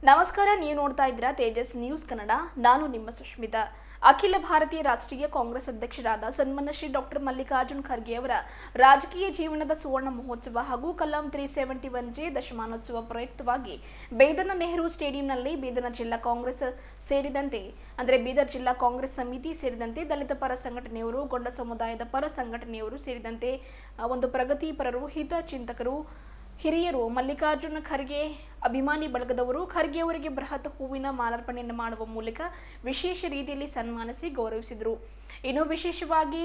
ನಮಸ್ಕಾರ, ನೀವು ನೋಡ್ತಾ ಇದ್ದೀರಾ ತೇಜಸ್ ನ್ಯೂಸ್ ಕನ್ನಡ. ನಾನು ನಿಮ್ಮ ಸುಷ್ಮಿತಾ. ಅಖಿಲ ಭಾರತೀಯ ರಾಷ್ಟ್ರೀಯ ಕಾಂಗ್ರೆಸ್ ಅಧ್ಯಕ್ಷರಾದ ಸನ್ಮಾನ್ಯ ಶ್ರೀ ಡಾಕ್ಟರ್ ಮಲ್ಲಿಕಾರ್ಜುನ್ ಖರ್ಗೆ ಅವರ ರಾಜಕೀಯ ಜೀವನದ ಸುವರ್ಣ ಮಹೋತ್ಸವ ಹಾಗೂ ಕಲಾಂ 371 ದಶಮಾನೋತ್ಸವ ಪ್ರಯುಕ್ತವಾಗಿ ಬೀದರ್ನ ನೆಹರು ಸ್ಟೇಡಿಯಂನಲ್ಲಿ ಬೀದರ್ ಜಿಲ್ಲಾ ಕಾಂಗ್ರೆಸ್ ಸೇರಿದಂತೆ ಬೀದರ್ ಜಿಲ್ಲಾ ಕಾಂಗ್ರೆಸ್ ಸಮಿತಿ ಸೇರಿದಂತೆ ದಲಿತ ಪರ ಸಂಘಟನೆಯವರು, ಗೊಂಡ ಸಮುದಾಯದ ಪರ ಸಂಘಟನೆಯವರು ಸೇರಿದಂತೆ ಒಂದು ಪ್ರಗತಿಪರರು, ಹಿತ ಚಿಂತಕರು, ಹಿರಿಯರು, ಮಲ್ಲಿಕಾರ್ಜುನ ಖರ್ಗೆ ಅಭಿಮಾನಿ ಬಳಗದವರು ಖರ್ಗೆ ಅವರಿಗೆ ಬೃಹತ್ ಹೂವಿನ ಮಾಲಾರ್ಪಣೆಯನ್ನು ಮಾಡುವ ಮೂಲಕ ವಿಶೇಷ ರೀತಿಯಲ್ಲಿ ಸನ್ಮಾನಿಸಿ ಗೌರವಿಸಿದರು. ಇನ್ನು ವಿಶೇಷವಾಗಿ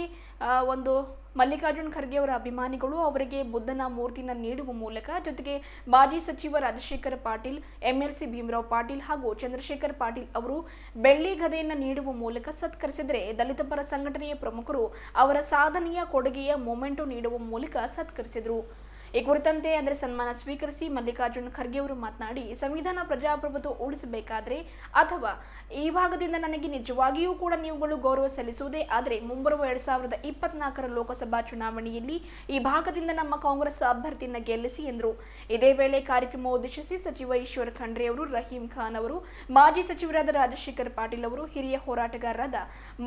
ಮಲ್ಲಿಕಾರ್ಜುನ ಖರ್ಗೆ ಅವರ ಅಭಿಮಾನಿಗಳು ಅವರಿಗೆ ಬುದ್ಧನ ಮೂರ್ತಿನ ನೀಡುವ ಮೂಲಕ, ಜೊತೆಗೆ ಮಾಜಿ ಸಚಿವ ರಾಜಶೇಖರ ಪಾಟೀಲ್, ಎಂಎಲ್ಸಿ ಭೀಮರಾವ್ ಪಾಟೀಲ್ ಹಾಗೂ ಚಂದ್ರಶೇಖರ್ ಪಾಟೀಲ್ ಅವರು ಬೆಳ್ಳಿ ಗದೆಯನ್ನು ನೀಡುವ ಮೂಲಕ ಸತ್ಕರಿಸಿದರೆ, ದಲಿತ ಪರ ಸಂಘಟನೆಯ ಪ್ರಮುಖರು ಅವರ ಸಾಧನೆಯ ಕೊಡುಗೆಯ ಮೊಮೆಂಟೋ ನೀಡುವ ಮೂಲಕ ಸತ್ಕರಿಸಿದರು. ಈ ಕುರಿತಂತೆ ಸನ್ಮಾನ ಸ್ವೀಕರಿಸಿ ಮಲ್ಲಿಕಾರ್ಜುನ ಖರ್ಗೆ ಅವರು ಮಾತನಾಡಿ, ಸಂವಿಧಾನ ಪ್ರಜಾಪ್ರಭುತ್ವ ಉಳಿಸಬೇಕಾದ್ರೆ ಅಥವಾ ಈ ಭಾಗದಿಂದ ನನಗೆ ನಿಜವಾಗಿಯೂ ಕೂಡ ನೀವುಗಳು ಗೌರವ ಸಲ್ಲಿಸುವುದೇ ಆದರೆ ಮುಂಬರುವ 2024 ಲೋಕಸಭಾ ಚುನಾವಣೆಯಲ್ಲಿ ಈ ಭಾಗದಿಂದ ನಮ್ಮ ಕಾಂಗ್ರೆಸ್ ಅಭ್ಯರ್ಥಿಯನ್ನು ಗೆಲ್ಲಿಸಿ ಎಂದರು. ಇದೇ ವೇಳೆ ಕಾರ್ಯಕ್ರಮ ಉದ್ದೇಶಿಸಿ ಸಚಿವ ಈಶ್ವರ ಖಂಡ್ರೆ ಅವರು, ರಹೀಂ ಖಾನ್ ಅವರು, ಮಾಜಿ ಸಚಿವರಾದ ರಾಜಶೇಖರ್ ಪಾಟೀಲ್ ಅವರು, ಹಿರಿಯ ಹೋರಾಟಗಾರರಾದ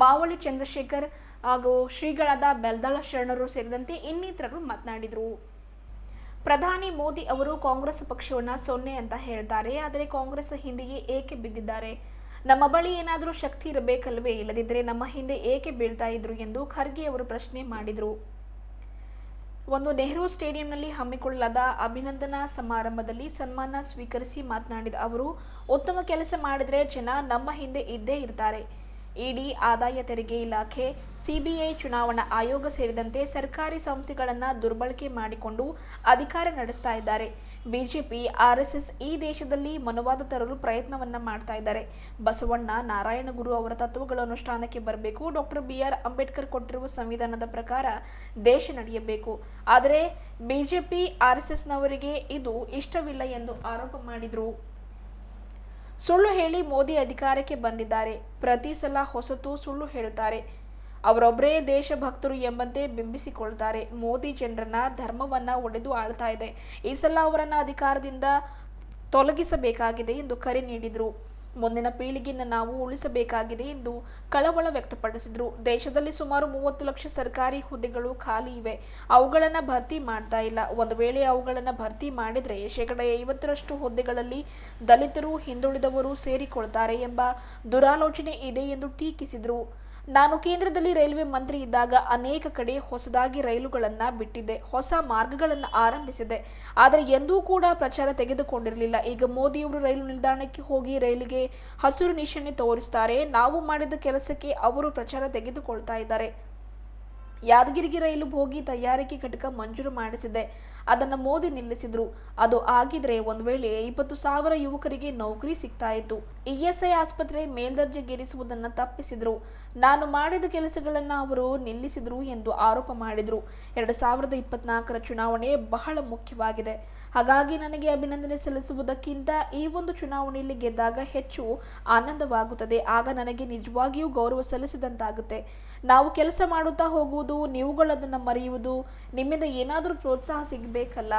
ಮಾವಳಿ ಚಂದ್ರಶೇಖರ್ ಹಾಗೂ ಶ್ರೀಗಳಾದ ಬೆಲ್ದಾಳ ಶರಣರು ಸೇರಿದಂತೆ ಇನ್ನಿತರರು ಮಾತನಾಡಿದರು. ಪ್ರಧಾನಿ ಮೋದಿ ಅವರು ಕಾಂಗ್ರೆಸ್ ಪಕ್ಷವನ್ನು 0 ಅಂತ ಹೇಳ್ತಾರೆ, ಆದರೆ ಕಾಂಗ್ರೆಸ್ ಹಿಂದೆಯೇ ಏಕೆ ಬಿದ್ದಿದ್ದಾರೆ? ನಮ್ಮ ಬಳಿ ಏನಾದರೂ ಶಕ್ತಿ ಇರಬೇಕಲ್ವೇ? ಇಲ್ಲದಿದ್ದರೆ ನಮ್ಮ ಹಿಂದೆ ಏಕೆ ಬೀಳ್ತಾ ಇದ್ರು ಎಂದು ಖರ್ಗೆ ಅವರು ಪ್ರಶ್ನೆ ಮಾಡಿದರು. ನೆಹರು ಸ್ಟೇಡಿಯಂನಲ್ಲಿ ಹಮ್ಮಿಕೊಳ್ಳಲಾದ ಅಭಿನಂದನಾ ಸಮಾರಂಭದಲ್ಲಿ ಸನ್ಮಾನ ಸ್ವೀಕರಿಸಿ ಮಾತನಾಡಿದ ಅವರು, ಉತ್ತಮ ಕೆಲಸ ಮಾಡಿದರೆ ಜನ ನಮ್ಮ ಹಿಂದೆ ಇದ್ದೇ ಇರ್ತಾರೆ. ಇಡಿ, ಆದಾಯ ತೆರಿಗೆ ಇಲಾಖೆ, ಸಿಬಿಐ, ಚುನಾವಣಾ ಆಯೋಗ ಸೇರಿದಂತೆ ಸರ್ಕಾರಿ ಸಂಸ್ಥೆಗಳನ್ನು ದುರ್ಬಳಕೆ ಮಾಡಿಕೊಂಡು ಅಧಿಕಾರ ನಡೆಸ್ತಾ ಇದ್ದಾರೆ. ಬಿಜೆಪಿ, ಆರ್ಎಸ್ಎಸ್ ಈ ದೇಶದಲ್ಲಿ ಮನುವಾದ ತರಲು ಪ್ರಯತ್ನವನ್ನ ಮಾಡ್ತಾ ಇದ್ದಾರೆ. ಬಸವಣ್ಣ, ನಾರಾಯಣಗುರು ಅವರ ತತ್ವಗಳ ಅನುಷ್ಠಾನಕ್ಕೆ ಬರಬೇಕು. ಡಾಕ್ಟರ್ BR ಅಂಬೇಡ್ಕರ್ ಕೊಟ್ಟಿರುವ ಸಂವಿಧಾನದ ಪ್ರಕಾರ ದೇಶ ನಡೆಯಬೇಕು. ಆದರೆ ಬಿಜೆಪಿ, ಆರ್ಎಸ್ಎಸ್ನವರಿಗೆ ಇದು ಇಷ್ಟವಿಲ್ಲ ಎಂದು ಆರೋಪ ಮಾಡಿದರು. ಸುಳ್ಳು ಹೇಳಿ ಮೋದಿ ಅಧಿಕಾರಕ್ಕೆ ಬಂದಿದ್ದಾರೆ. ಪ್ರತಿ ಸಲ ಹೊಸತು ಸುಳ್ಳು ಹೇಳ್ತಾರೆ. ಅವರೊಬ್ಬರೇ ದೇಶಭಕ್ತರು ಎಂಬಂತೆ ಬಿಂಬಿಸಿಕೊಳ್ತಾರೆ. ಮೋದಿ ಜನರನ್ನ, ಧರ್ಮವನ್ನ ಒಡೆದು ಆಳ್ತಾ ಇದೆ. ಈ ಸಲ ಅವರನ್ನ ಅಧಿಕಾರದಿಂದ ತೊಲಗಿಸಬೇಕಾಗಿದೆ ಎಂದು ಕರೆ ನೀಡಿದರು. ಮುಂದಿನ ಪೀಳಿಗೆಯನ್ನು ನಾವು ಉಳಿಸಬೇಕಾಗಿದೆ ಎಂದು ಕಳವಳ ವ್ಯಕ್ತಪಡಿಸಿದರು. ದೇಶದಲ್ಲಿ ಸುಮಾರು 30 ಲಕ್ಷ ಸರ್ಕಾರಿ ಹುದ್ದೆಗಳು ಖಾಲಿ ಇವೆ. ಅವುಗಳನ್ನು ಭರ್ತಿ ಮಾಡ್ತಾ ಇಲ್ಲ. ಒಂದು ವೇಳೆ ಅವುಗಳನ್ನು ಭರ್ತಿ ಮಾಡಿದರೆ 50% ಹುದ್ದೆಗಳಲ್ಲಿ ದಲಿತರು, ಹಿಂದುಳಿದವರು ಸೇರಿಕೊಳ್ತಾರೆ ಎಂಬ ದುರಾಲೋಚನೆ ಇದೆ ಎಂದು ಟೀಕಿಸಿದರು. ನಾನು ಕೇಂದ್ರದಲ್ಲಿ ರೈಲ್ವೆ ಮಂತ್ರಿ ಇದ್ದಾಗ ಅನೇಕ ಕಡೆ ಹೊಸದಾಗಿ ರೈಲುಗಳನ್ನು ಬಿಟ್ಟಿದ್ದೆ, ಹೊಸ ಮಾರ್ಗಗಳನ್ನು ಆರಂಭಿಸಿದೆ. ಆದರೆ ಎಂದೂ ಕೂಡ ಪ್ರಚಾರ ತೆಗೆದುಕೊಂಡಿರಲಿಲ್ಲ. ಈಗ ಮೋದಿಯವರು ರೈಲು ನಿಲ್ದಾಣಕ್ಕೆ ಹೋಗಿ ರೈಲಿಗೆ ಹಸಿರು ನಿಶಾನೆ ತೋರಿಸ್ತಾರೆ. ನಾವು ಮಾಡಿದ ಕೆಲಸಕ್ಕೆ ಅವರು ಪ್ರಚಾರ ತೆಗೆದುಕೊಳ್ತಾ ಇದ್ದಾರೆ. ಯಾದಗಿರಿಗೆ ರೈಲು ಬೋಗಿ ತಯಾರಿಕೆ ಘಟಕ ಮಂಜೂರು ಮಾಡಿಸಿದೆ. ಅದನ್ನು ಮೋದಿ ನಿಲ್ಲಿಸಿದ್ರು. ಅದು ಆಗಿದ್ರೆ ಒಂದು ವೇಳೆ 20,000 ಯುವಕರಿಗೆ ನೌಕರಿ ಸಿಗ್ತಾ ಇತ್ತು. ESI ಆಸ್ಪತ್ರೆ ಮೇಲ್ದರ್ಜೆಗೇರಿಸುವುದನ್ನು ತಪ್ಪಿಸಿದ್ರು. ನಾನು ಮಾಡಿದ ಕೆಲಸಗಳನ್ನು ಅವರು ನಿಲ್ಲಿಸಿದ್ರು ಎಂದು ಆರೋಪ ಮಾಡಿದರು. 2024 ಚುನಾವಣೆ ಬಹಳ ಮುಖ್ಯವಾಗಿದೆ. ಹಾಗಾಗಿ ನನಗೆ ಅಭಿನಂದನೆ ಸಲ್ಲಿಸುವುದಕ್ಕಿಂತ ಈ ಒಂದು ಚುನಾವಣೆಯಲ್ಲಿ ಗೆದ್ದಾಗ ಹೆಚ್ಚು ಆನಂದವಾಗುತ್ತದೆ. ಆಗ ನನಗೆ ನಿಜವಾಗಿಯೂ ಗೌರವ ಸಲ್ಲಿಸಿದಂತಾಗುತ್ತೆ. ನಾವು ಕೆಲಸ ಮಾಡುತ್ತಾ ಹೋಗುವುದು, ನೀವುಗಳದನ್ನು ಮರೆಯುವುದು, ನಿಮ್ಮಿಂದ ಏನಾದರೂ ಪ್ರೋತ್ಸಾಹ ಸಿಗಬೇಕಲ್ಲ.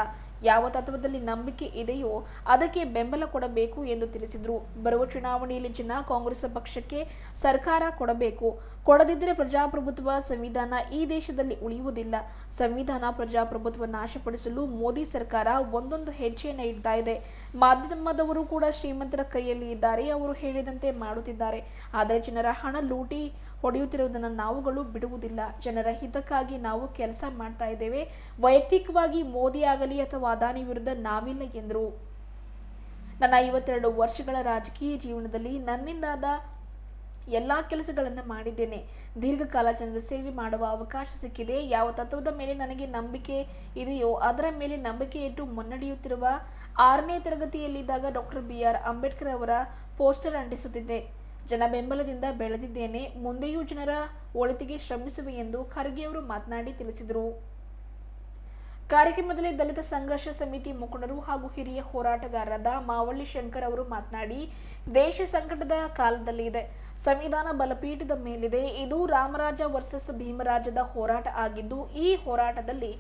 ಯಾವ ತತ್ವದಲ್ಲಿ ನಂಬಿಕೆ ಇದೆಯೋ ಅದಕ್ಕೆ ಬೆಂಬಲ ಕೊಡಬೇಕು ಎಂದು ತಿಳಿಸಿದರು. ಬರುವ ಚುನಾವಣೆಯಲ್ಲಿ ಜನ ಕಾಂಗ್ರೆಸ್ ಪಕ್ಷಕ್ಕೆ ಸರ್ಕಾರ ಕೊಡಬೇಕು. ಕೊಡದಿದ್ದರೆ ಪ್ರಜಾಪ್ರಭುತ್ವ, ಸಂವಿಧಾನ ಈ ದೇಶದಲ್ಲಿ ಉಳಿಯುವುದಿಲ್ಲ. ಸಂವಿಧಾನ, ಪ್ರಜಾಪ್ರಭುತ್ವ ನಾಶಪಡಿಸಲು ಮೋದಿ ಸರ್ಕಾರ ಒಂದೊಂದು ಹೆಜ್ಜೆಯನ್ನು ಇಡ್ತಾ ಇದೆ. ಮಾಧ್ಯಮದವರು ಕೂಡ ಶ್ರೀಮಂತರ ಕೈಯಲ್ಲಿ ಇದ್ದಾರೆ. ಅವರು ಹೇಳಿದಂತೆ ಮಾಡುತ್ತಿದ್ದಾರೆ. ಆದರೆ ಜನರ ಹಣ ಲೂಟಿ ಹೊಡೆಯುತ್ತಿರುವುದನ್ನು ನಾವುಗಳು ಬಿಡುವುದಿಲ್ಲ. ಜನರ ಹಿತಕ್ಕಾಗಿ ನಾವು ಕೆಲಸ ಮಾಡ್ತಾ ಇದ್ದೇವೆ. ವೈಯಕ್ತಿಕವಾಗಿ ಮೋದಿ ಆಗಲಿ ಅಥವಾ ಅದಾನಿ ವಿರುದ್ಧ ನಾವಿಲ್ಲ ಎಂದರು. ನನ್ನ 52 ವರ್ಷಗಳ ರಾಜಕೀಯ ಜೀವನದಲ್ಲಿ ನನ್ನಿಂದಾದ ಎಲ್ಲ ಕೆಲಸಗಳನ್ನು ಮಾಡಿದ್ದೇನೆ. ದೀರ್ಘಕಾಲ ಜನರ ಸೇವೆ ಮಾಡುವ ಅವಕಾಶ ಸಿಕ್ಕಿದೆ. ಯಾವ ತತ್ವದ ಮೇಲೆ ನನಗೆ ನಂಬಿಕೆ ಇದೆಯೋ ಅದರ ಮೇಲೆ ನಂಬಿಕೆ ಇಟ್ಟು ಮುನ್ನಡೆಯುತ್ತಿರುವ 6ನೇ ತರಗತಿಯಲ್ಲಿದ್ದಾಗ ಡಾಕ್ಟರ್ BR ಅಂಬೇಡ್ಕರ್ ಅವರ ಪೋಸ್ಟರ್ ಅಂಟಿಸುತ್ತಿದ್ದೆ. ಜನ ಬೆಂಬಲದಿಂದ ಬೆಳೆದಿದ್ದೇನೆ. ಮುಂದೆಯೂ ಜನರ ಒಳಿತಿಗೆ ಶ್ರಮಿಸುವೆ ಎಂದು ಖರ್ಗೆ ಅವರು ಮಾತನಾಡಿ ತಿಳಿಸಿದರು. ಕಾರ್ಯಕ್ರಮದಲ್ಲಿ ದಲಿತ ಸಂಘರ್ಷ ಸಮಿತಿ ಮುಖಂಡರು ಹಾಗೂ ಹಿರಿಯ ಹೋರಾಟಗಾರರಾದ ಮಾವಳ್ಳಿ ಶಂಕರ್ ಅವರು ಮಾತನಾಡಿ, ದೇಶ ಸಂಕಟದ ಕಾಲದಲ್ಲಿ ಇದೆ. ಸಂವಿಧಾನ ಬಲಪೀಠದ ಮೇಲಿದೆ. ಇದು ರಾಮರಾಜ ವರ್ಸಸ್ ಭೀಮರಾಜದ ಹೋರಾಟ ಆಗಿದ್ದು, ಈ ಹೋರಾಟದಲ್ಲಿ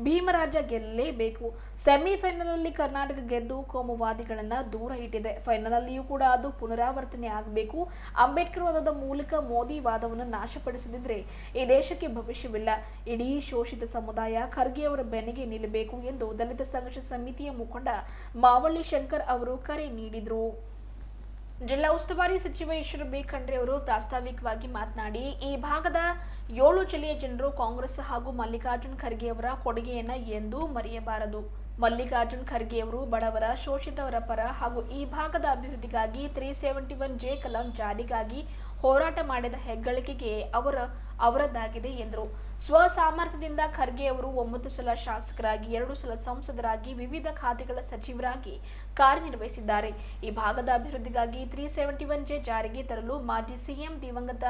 ಭೀಮರಾಜ ಗೆಲ್ಲಲೇಬೇಕು. ಸೆಮಿಫೈನಲ್ ಅಲ್ಲಿ ಕರ್ನಾಟಕ ಗೆದ್ದು ಕೋಮುವಾದಿಗಳನ್ನ ದೂರ ಇಟ್ಟಿದೆ. ಫೈನಲ್ ಅಲ್ಲಿಯೂ ಕೂಡ ಅದು ಪುನರಾವರ್ತನೆ ಆಗಬೇಕು. ಅಂಬೇಡ್ಕರ್ ವಾದದ ಮೂಲಕ ಮೋದಿ ವಾದವನ್ನು ನಾಶಪಡಿಸದಿದ್ರೆ ಈ ದೇಶಕ್ಕೆ ಭವಿಷ್ಯವಿಲ್ಲ. ಇಡೀ ಶೋಷಿತ ಸಮುದಾಯ ಖರ್ಗೆ ಅವರ ಬೆನ್ನಿಗೆ ನಿಲ್ಲಬೇಕು ಎಂದು ದಲಿತ ಸಂಘರ್ಷ ಸಮಿತಿಯ ಮುಖಂಡ ಮಾವಳ್ಳಿ ಶಂಕರ್ ಅವರು ಕರೆ ನೀಡಿದರು. ಜಿಲ್ಲಾ ಉಸ್ತುವಾರಿ ಸಚಿವ ಈಶ್ವರ ಬಿ ಖಂಡ್ರೆ ಅವರು ಪ್ರಾಸ್ತಾವಿಕವಾಗಿ ಮಾತನಾಡಿ, ಈ ಭಾಗದ 7 ಜಿಲ್ಲೆಯ ಜನರು ಕಾಂಗ್ರೆಸ್ ಹಾಗೂ ಮಲ್ಲಿಕಾರ್ಜುನ್ ಖರ್ಗೆ ಅವರ ಕೊಡುಗೆಯನ್ನ ಎಂದೂ ಮರೆಯಬಾರದು. ಮಲ್ಲಿಕಾರ್ಜುನ್ ಖರ್ಗೆ ಅವರು ಬಡವರ, ಶೋಷಿತವರ ಪರ ಹಾಗೂ ಈ ಭಾಗದ ಅಭಿವೃದ್ಧಿಗಾಗಿ 371J ಕಲಂ ಜಾರಿಗಾಗಿ ಹೋರಾಟ ಮಾಡಿದ ಹೆಗ್ಗಳಿಕೆಗೆ ಅವರದ್ದಾಗಿದೆ ಎಂದರು. ಸ್ವಸಾಮರ್ಥ್ಯದಿಂದ ಖರ್ಗೆ ಅವರು 9 ಸಲ ಶಾಸಕರಾಗಿ, 2 ಸಲ ಸಂಸದರಾಗಿ, ವಿವಿಧ ಖಾತೆಗಳ ಸಚಿವರಾಗಿ ಕಾರ್ಯನಿರ್ವಹಿಸಿದ್ದಾರೆ. ಈ ಭಾಗದ ಅಭಿವೃದ್ಧಿಗಾಗಿ 371J ಜಾರಿಗೆ ತರಲು ಮಾಜಿ ಸಿಎಂ ದಿವಂಗತ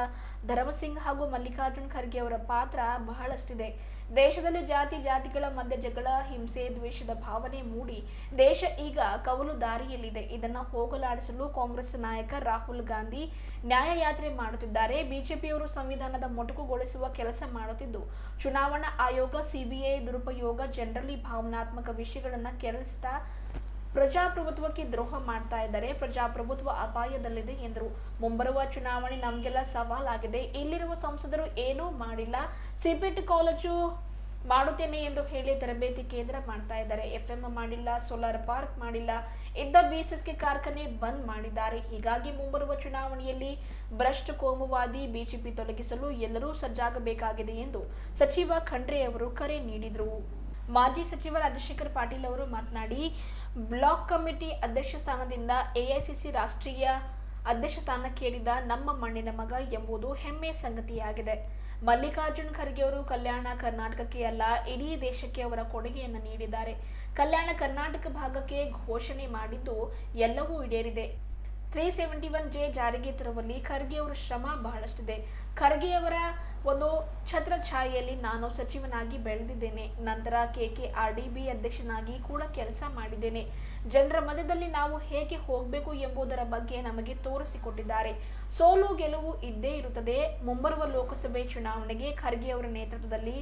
ಧರ್ಮಸಿಂಗ್ ಹಾಗೂ ಮಲ್ಲಿಕಾರ್ಜುನ್ ಖರ್ಗೆ ಅವರ ಪಾತ್ರ ಬಹಳಷ್ಟಿದೆ. ದೇಶದಲ್ಲಿ ಜಾತಿಗಳ ಮಧ್ಯೆ ಜಗಳ, ಹಿಂಸೆ, ದ್ವೇಷದ ಭಾವನೆ ಮೂಡಿ ದೇಶ ಈಗ ಕವಲು ದಾರಿಯಲ್ಲಿದೆ. ಇದನ್ನು ಹೋಗಲಾಡಿಸಲು ಕಾಂಗ್ರೆಸ್ ನಾಯಕ ರಾಹುಲ್ ಗಾಂಧಿ ನ್ಯಾಯಯಾತ್ರೆ ಮಾಡುತ್ತಿದ್ದಾರೆ. ಬಿಜೆಪಿಯವರು ಸಂವಿಧಾನದ ಮೊಟಕುಗೊಳಿಸುವ ಕೆಲಸ ಮಾಡುತ್ತಿದ್ದು, ಚುನಾವಣಾ ಆಯೋಗ, ಸಿಬಿಐ ದುರುಪಯೋಗ, ಜನರಲ್ಲಿ ಭಾವನಾತ್ಮಕ ವಿಷಯಗಳನ್ನು ಕೆರಳಿಸ್ತಾ ಪ್ರಜಾಪ್ರಭುತ್ವಕ್ಕೆ ದ್ರೋಹ ಮಾಡ್ತಾ ಇದ್ದಾರೆ. ಪ್ರಜಾಪ್ರಭುತ್ವ ಅಪಾಯದಲ್ಲಿದೆ ಎಂದರು. ಮುಂಬರುವ ಚುನಾವಣೆ ನಮಗೆಲ್ಲ ಸವಾಲಾಗಿದೆ. ಇಲ್ಲಿರುವ ಸಂಸದರು ಏನೂ ಮಾಡಿಲ್ಲ. ಸಿಪೆಟ್ ಕಾಲೇಜು ಮಾಡುತ್ತೇನೆ ಎಂದು ಹೇಳಿ ತರಬೇತಿ ಕೇಂದ್ರ ಮಾಡ್ತಾ ಇದ್ದಾರೆ. FM ಮಾಡಿಲ್ಲ, ಸೋಲಾರ್ ಪಾರ್ಕ್ ಮಾಡಿಲ್ಲ, ಇದ್ದ BSSK ಕಾರ್ಖಾನೆ ಬಂದ್ ಮಾಡಿದ್ದಾರೆ. ಹೀಗಾಗಿ ಮುಂಬರುವ ಚುನಾವಣೆಯಲ್ಲಿ ಭ್ರಷ್ಟ ಕೋಮುವಾದಿ ಬಿಜೆಪಿ ತೊಲಗಿಸಲು ಎಲ್ಲರೂ ಸಜ್ಜಾಗಬೇಕಾಗಿದೆ ಎಂದು ಸಚಿವ ಖಂಡ್ರೆ ಅವರು ಕರೆ ನೀಡಿದರು. ಮಾಜಿ ಸಚಿವ ರಾಜಶೇಖರ್ ಪಾಟೀಲ್ ಅವರು ಮಾತನಾಡಿ, ಬ್ಲಾಕ್ ಕಮಿಟಿ ಅಧ್ಯಕ್ಷ ಸ್ಥಾನದಿಂದ AICC ರಾಷ್ಟ್ರೀಯ ಅಧ್ಯಕ್ಷ ಸ್ಥಾನಕ್ಕೇರಿದ ನಮ್ಮ ಮಣ್ಣಿನ ಮಗ ಎಂಬುದು ಹೆಮ್ಮೆಯ ಸಂಗತಿಯಾಗಿದೆ. ಮಲ್ಲಿಕಾರ್ಜುನ್ ಖರ್ಗೆ ಅವರು ಕಲ್ಯಾಣ ಕರ್ನಾಟಕಕ್ಕೆ ಅಲ್ಲ, ಇಡೀ ದೇಶಕ್ಕೆ ಅವರ ಕೊಡುಗೆಯನ್ನು ನೀಡಿದ್ದಾರೆ. ಕಲ್ಯಾಣ ಕರ್ನಾಟಕ ಭಾಗಕ್ಕೆ ಘೋಷಣೆ ಮಾಡಿದ್ದು ಎಲ್ಲವೂ ಈಡೇರಿದೆ. 371J ಜಾರಿಗೆ ತರುವಲ್ಲಿ ಖರ್ಗೆ ಅವರ ಶ್ರಮ ಬಹಳಷ್ಟಿದೆ. ಖರ್ಗೆ ಅವರ ಒಂದು ಛತ್ರಛಾಯೆಯಲ್ಲಿ ನಾನು ಸಚಿವನಾಗಿ ಬೆಳೆದಿದ್ದೇನೆ. ನಂತರ KKRDB ಅಧ್ಯಕ್ಷನಾಗಿ ಕೂಡ ಕೆಲಸ ಮಾಡಿದ್ದೇನೆ. ಜನರ ಮಧ್ಯದಲ್ಲಿ ನಾವು ಹೇಗೆ ಹೋಗಬೇಕು ಎಂಬುದರ ಬಗ್ಗೆ ನಮಗೆ ತೋರಿಸಿಕೊಟ್ಟಿದ್ದಾರೆ. ಸೋಲು ಗೆಲುವು ಇದ್ದೇ ಇರುತ್ತದೆ. ಮುಂಬರುವ ಲೋಕಸಭೆ ಚುನಾವಣೆಗೆ ಖರ್ಗೆ ಅವರ ನೇತೃತ್ವದಲ್ಲಿ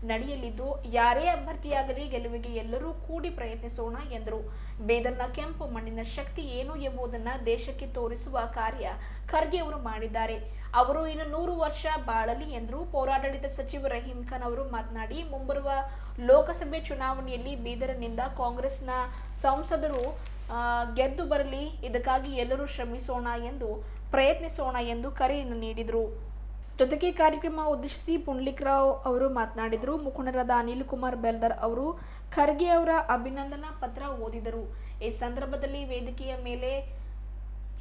ನಡೆಯಲಿದ್ದು, ಯಾರೇ ಅಭ್ಯರ್ಥಿಯಾಗಲಿ ಗೆಲುವಿಗೆ ಎಲ್ಲರೂ ಕೂಡಿ ಪ್ರಯತ್ನಿಸೋಣ ಎಂದರು. ಬೇದರ್ನ ಕೆಂಪು ಮಣ್ಣಿನ ಶಕ್ತಿ ಏನು ಎಂಬುದನ್ನು ದೇಶಕ್ಕೆ ತೋರಿಸುವ ಕಾರ್ಯ ಖರ್ಗೆ ಅವರು ಮಾಡಿದ್ದಾರೆ. ಅವರು ಇನ್ನು 100 ವರ್ಷ ಬಾಳಲಿ ಎಂದರು. ಪೌರಾಡಳಿತ ಸಚಿವ ರಹೀಂ ಖಾನ್ ಅವರು ಮಾತನಾಡಿ, ಮುಂಬರುವ ಲೋಕಸಭೆ ಚುನಾವಣೆಯಲ್ಲಿ ಬೀದರ್ನಿಂದ ಕಾಂಗ್ರೆಸ್ನ ಸಂಸದರು ಗೆದ್ದು ಬರಲಿ. ಇದಕ್ಕಾಗಿ ಎಲ್ಲರೂ ಶ್ರಮಿಸೋಣ ಎಂದು ಪ್ರಯತ್ನಿಸೋಣ ಎಂದು ಕರೆಯನ್ನು ನೀಡಿದರು. ಜೊತೆಗೆ ಕಾರ್ಯಕ್ರಮ ಉದ್ದೇಶಿಸಿ ಪುಂಡ್ಲಿಕ್ರಾವ್ ಅವರು ಮಾತನಾಡಿದರು. ಮುಖಂಡರಾದ ಅನಿಲ್ ಕುಮಾರ್ ಬೆಲ್ದರ್ ಅವರು ಖರ್ಗೆ ಅವರ ಅಭಿನಂದನಾ ಪತ್ರ ಓದಿದರು. ಈ ಸಂದರ್ಭದಲ್ಲಿ ವೇದಿಕೆಯ ಮೇಲೆ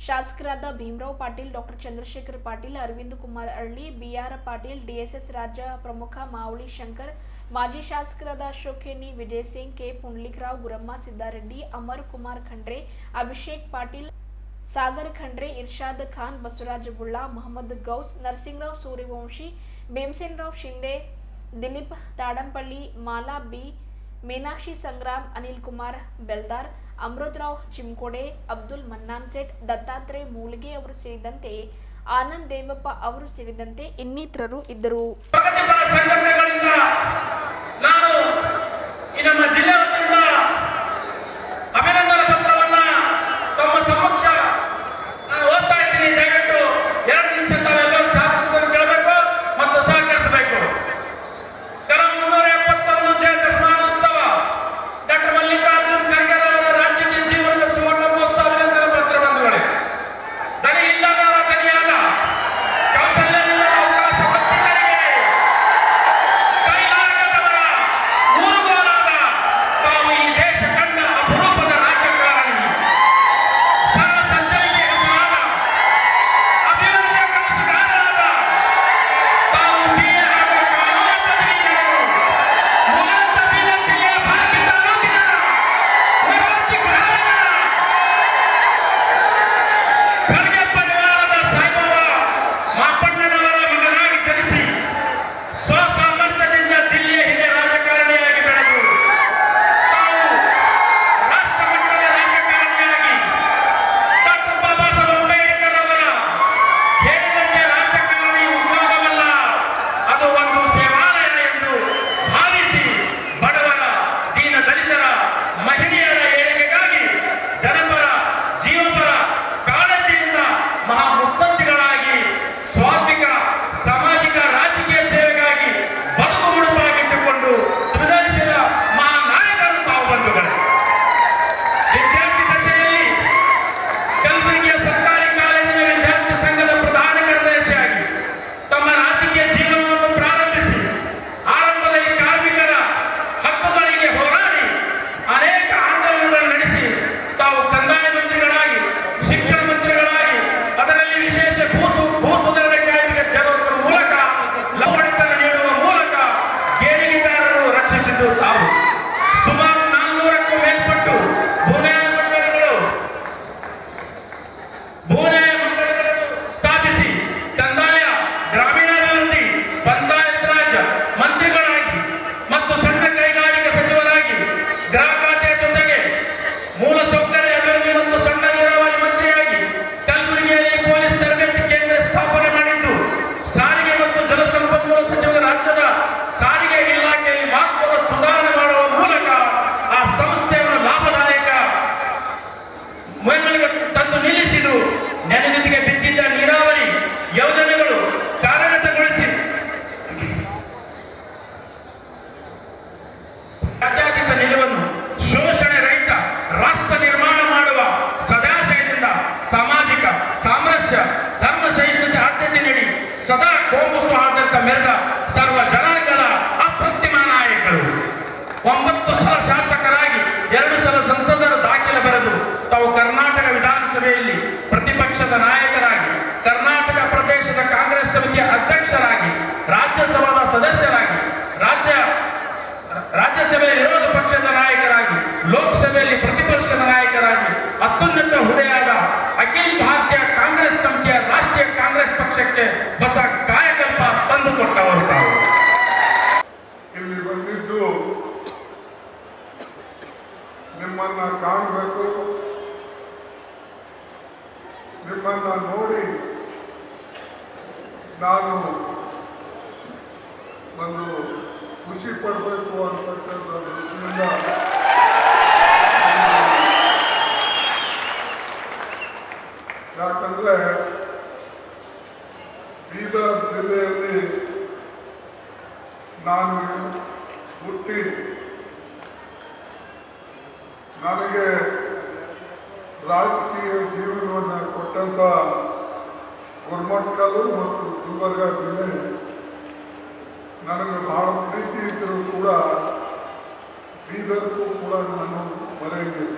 ಶಾಸಕರಾದ Bhimrao Patil, doctor Chandrashekhar Patil, Arvind Kumar Alli, BR Patil, DSS ರಾಜ್ಯ ಪ್ರಮುಖ ಮಾವಳಿ ಶಂಕರ್, ಮಾಜಿ ಶಾಸಕರಾದ ಅಶೋಕ್ ಖೇಣಿ, ವಿಜಯ್ ಸಿಂಗ್, K ಪುಂಡ್ಲಿಕ್ರಾವ್, ಗುರಮ್ಮ ಸಿದ್ದಾರೆಡ್ಡಿ, ಅಮರ್ ಕುಮಾರ್ ಖಂಡ್ರೆ, ಅಭಿಷೇಕ್ ಪಾಟೀಲ್, ಸಾಗರ್ ಖಂಡ್ರೆ, ಇರ್ಷಾದ್ ಖಾನ್, ಬಸವರಾಜ ಬುಳ್ಳಾ, ಮೊಹಮ್ಮದ್ ಗೌಸ್, ನರಸಿಂಗರಾವ್ ಸೂರ್ಯವಂಶಿ, ಭೀಮಸೇನರಾವ್ ಶಿಂದೆ, ದಿಲೀಪ್ ತಾಡಂಪಳ್ಳಿ, ಮಾಲಾ ಬಿ, ಮೀನಾಕ್ಷಿ ಸಂಗ್ರಾಮ್, ಅನಿಲ್ ಕುಮಾರ್ ಬೆಲ್ದಾರ್, ಅಮೃತರಾವ್ ಚಿಮ್ಕೋಡೆ, ಅಬ್ದುಲ್ ಮನ್ನಾನ್ ಸೇಠ್, ದತ್ತಾತ್ರೇಯ ಮೂಲಿಗೆ ಅವರು ಸೇರಿದಂತೆ ಆನಂದ್ ದೇವಪ್ಪ ಅವರು ಸೇರಿದಂತೆ ಇನ್ನಿತರರು ಇದ್ದರು. ಭೂನ್ಯಾಯ ಮಂಡಳಿಗಳನ್ನು ಸ್ಥಾಪಿಸಿ ಕಂದಾಯ, ಗ್ರಾಮೀಣಾಭಿವೃದ್ಧಿ, ಪಂಚಾಯತ್ ರಾಜ್ ಮಂತ್ರಿಗಳಾಗಿ ಮತ್ತು ಸಣ್ಣ ಕೈಗಾರಿಕಾ ಸಚಿವರಾಗಿ ಗೃಹ ಖಾತೆಯ ಜೊತೆಗೆ ಮೂಲಸೌಕರ್ಯ ಅಭಿವೃದ್ಧಿ ಮತ್ತು ಸಣ್ಣ ನೀರಾವರಿ ಮಂತ್ರಿಯಾಗಿ ಕಲಬುರಗಿಯಲ್ಲಿ ಪೊಲೀಸ್ ತರಬೇತಿ ಕೇಂದ್ರ ಸ್ಥಾಪನೆ ಮಾಡಿದ್ದು, ಸಾರಿಗೆ ಮತ್ತು ಜಲಸಂಪನ್ಮೂಲ ಸಚಿವ ರಾಜ್ಯದ ಸಾರಿಗೆ ಇಲಾಖೆಯಲ್ಲಿ ಮಹತ್ವದ ಸುಧಾರಣೆ ಮಾಡುವ ಮೂಲಕ ಆ ಸಂಸ್ಥೆಯನ್ನು ಲಾಭದಾಯಕ ಮನೆಗಳಿಗೆ ತಂದು ನಿಲ್ಲಿಸಿದ್ದು, ನೆನೆಗುದಿಗೆ ಬಿದ್ದಿದ್ದ ನೀರಾವರಿ ಯೋಜನೆಗಳು ಕಾರ್ಯಗತಗೊಳಿಸಿ ಜಾತ್ಯತೀತ ನಿಲುವನ್ನು ಶೋಷಣೆ ರಹಿತ ರಾಷ್ಟ್ರ ನಿರ್ಮಾಣ ಮಾಡುವ ಸದಾಶಯದಿಂದ ಸಾಮಾಜಿಕ ಸಾಮರಸ್ಯ, ಧರ್ಮ ಸಹಿಷ್ಣುತೆ ಆದ್ಯತೆ ನೀಡಿ ಸದಾ ಕೋಮು ಸೌಹಾರ್ದತೆ ಮೆರೆದ ಸರ್ವ ಜನಾಂಗದ ಅಪ್ರತಿಮ ನಾಯಕರು. 9 ಸಲ ಶಾಸಕರಾಗಿ 2 ಸಲ ಸಂಸದರ ದಾಖಲೆ ಬರೆದು ತಾವು ಕರ್ನಾಟಕ ವಿಧಾನಸಭೆಯಲ್ಲಿ ಪ್ರತಿಪಕ್ಷದ ನಾಯಕರಾಗಿ, ಕರ್ನಾಟಕ ಪ್ರದೇಶದ ಕಾಂಗ್ರೆಸ್ ಸಮಿತಿಯ ಅಧ್ಯಕ್ಷರಾಗಿ, ರಾಜ್ಯಸಭಾದ ಸದಸ್ಯರಾಗಿ, ರಾಜ್ಯಸಭೆಯ ವಿರೋಧ ಪಕ್ಷದ ನಾಯಕರಾಗಿ, ಲೋಕಸಭೆಯಲ್ಲಿ ಪ್ರತಿಪಕ್ಷದ ನಾಯಕರಾಗಿ ಅತ್ಯುನ್ನತ ಹುದ್ದೆಯಾದ ಅಖಿಲ ಭಾರತೀಯ ಕಾಂಗ್ರೆಸ್ ಸಮಿತಿಯ ರಾಷ್ಟ್ರೀಯ ಕಾಂಗ್ರೆಸ್ ಪಕ್ಷಕ್ಕೆ ಹೊಸ ಕಾಯಕಲ್ಪ ತಂದುಕೊಟ್ಟವರು ತಾವು. ಇಲ್ಲಿ ಬಂದಿದ್ದು ನಿಮ್ಮನ್ನ ಕಾಣಬೇಕು, ನಿಮ್ಮನ್ನ ನೋಡಿ ನಾನು ಒಂದು ಖುಷಿ ಪಡಬೇಕು ಅಂತಕ್ಕಂಥ ದೃಷ್ಟಿಯಿಂದ ಯಾಕಂದ್ರೆ ಬೀದರ್ ಜಿಲ್ಲೆಯಲ್ಲಿ ನಾನು ಹುಟ್ಟಿ ನನಗೆ ರಾಜಕೀಯ ಜೀವನವನ್ನು ಕೊಟ್ಟಂತ ಗುಲ್ಬರ್ಗ ಮತ್ತು ಗುಲ್ಬರ್ಗ ಜಿಲ್ಲೆ ನನಗೆ ಬಹಳ ಪ್ರೀತಿ ಇದ್ದರೂ ಕೂಡ ಬೀದರ್ಗೂ ಕೂಡ ನಾನು ಮರೆಯಲಿಲ್ಲ.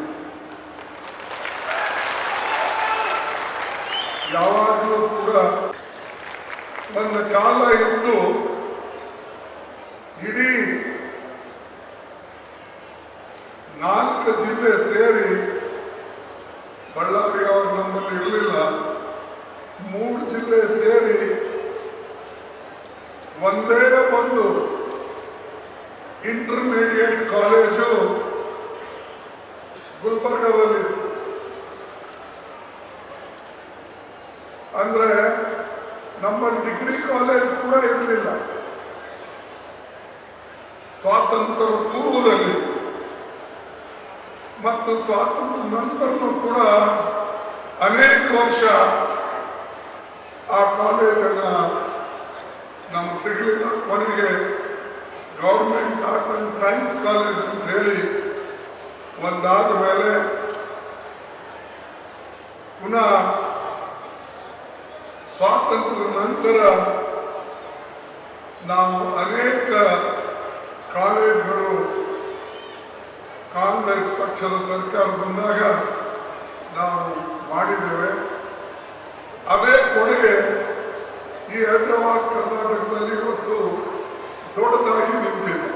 ಯಾವಾಗಲೂ ಕೂಡ ಒಂದು ಕಾಲ ಇದ್ದು ಇಡೀ 4 ಜಿಲ್ಲೆ ಸೇರಿ, ಬಳ್ಳಾರಿ ಅವರು ನಮ್ಮಲ್ಲಿ ಇರಲಿಲ್ಲ, 3 ಜಿಲ್ಲೆ ಸೇರಿ ಒಂದೇ ಒಂದು ಇಂಟರ್ಮೀಡಿಯೇಟ್ ಕಾಲೇಜು ಗುಲ್ಬರ್ಗದಲ್ಲಿ. ಅಂದ್ರೆ ನಮ್ಮ ಡಿಗ್ರಿ ಕಾಲೇಜ್ ಕೂಡ ಇರಲಿಲ್ಲ. ಸ್ವಾತಂತ್ರ್ಯ ಪೂರ್ವದಲ್ಲಿ ಮತ್ತು ಸ್ವಾತಂತ್ರ್ಯ ನಂತರನೂ ಕೂಡ ಅನೇಕ ವರ್ಷ ಆ ಕಾಲೇಜನ್ನು ನಮ್ಗೆ ಸಿಗಲಿಲ್ಲ. ಕೊನೆಗೆ government art and science college ಅಂತ ಹೇಳಿ ಒಂದಾದ ಮೇಲೆ ಪುನಃ ಸ್ವಾತಂತ್ರ್ಯ ನಂತರ ನಾವು ಅನೇಕ ಕಾಲೇಜುಗಳು ಕಾಂಗ್ರೆಸ್ ಪಕ್ಷದ ಸರ್ಕಾರ ಬಂದಾಗ ನಾವು ಮಾಡಿದ್ದೇವೆ. ಅದೇ ಕೊನೆಗೆ ಈ ಹೈದರಾಬಾದ್ ಕರ್ನಾಟಕದಲ್ಲಿ ಇವತ್ತು ದೊಡ್ಡದಾಗಿ ನಿಂತಿದೆ.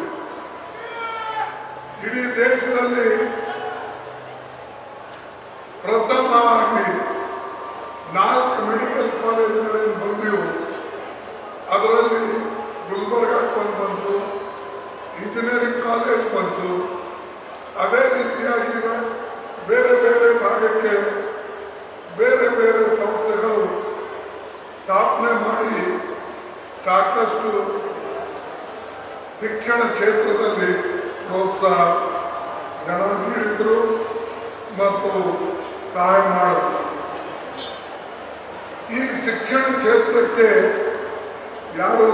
ಇಡೀ ದೇಶದಲ್ಲಿ ಪ್ರಥಮವಾಗಿ 4 ಮೆಡಿಕಲ್ ಕಾಲೇಜುಗಳಲ್ಲಿ ಬಂದಿವು. ಅದರಲ್ಲಿ ಗುಲ್ಬರ್ಗಕ್ಕೆ ಬಂತು, ಇಂಜಿನಿಯರಿಂಗ್ ಕಾಲೇಜ್ ಬಂತು. ಅದೇ ರೀತಿಯಾಗಿ ಬೇರೆ ಬೇರೆ ಭಾಗಕ್ಕೆ ಬೇರೆ ಬೇರೆ ಸಂಸ್ಥೆಗಳು ಸ್ಥಾಪನೆ ಮಾಡಿ ಸಾಕಷ್ಟು ಶಿಕ್ಷಣ ಕ್ಷೇತ್ರದಲ್ಲಿ ಪ್ರೋತ್ಸಾಹ ಜನ ನೀಡಿದರು ಮತ್ತು ಸಹಾಯ ಮಾಡಿದರು. ಈ ಶಿಕ್ಷಣ ಕ್ಷೇತ್ರಕ್ಕೆ ಯಾರು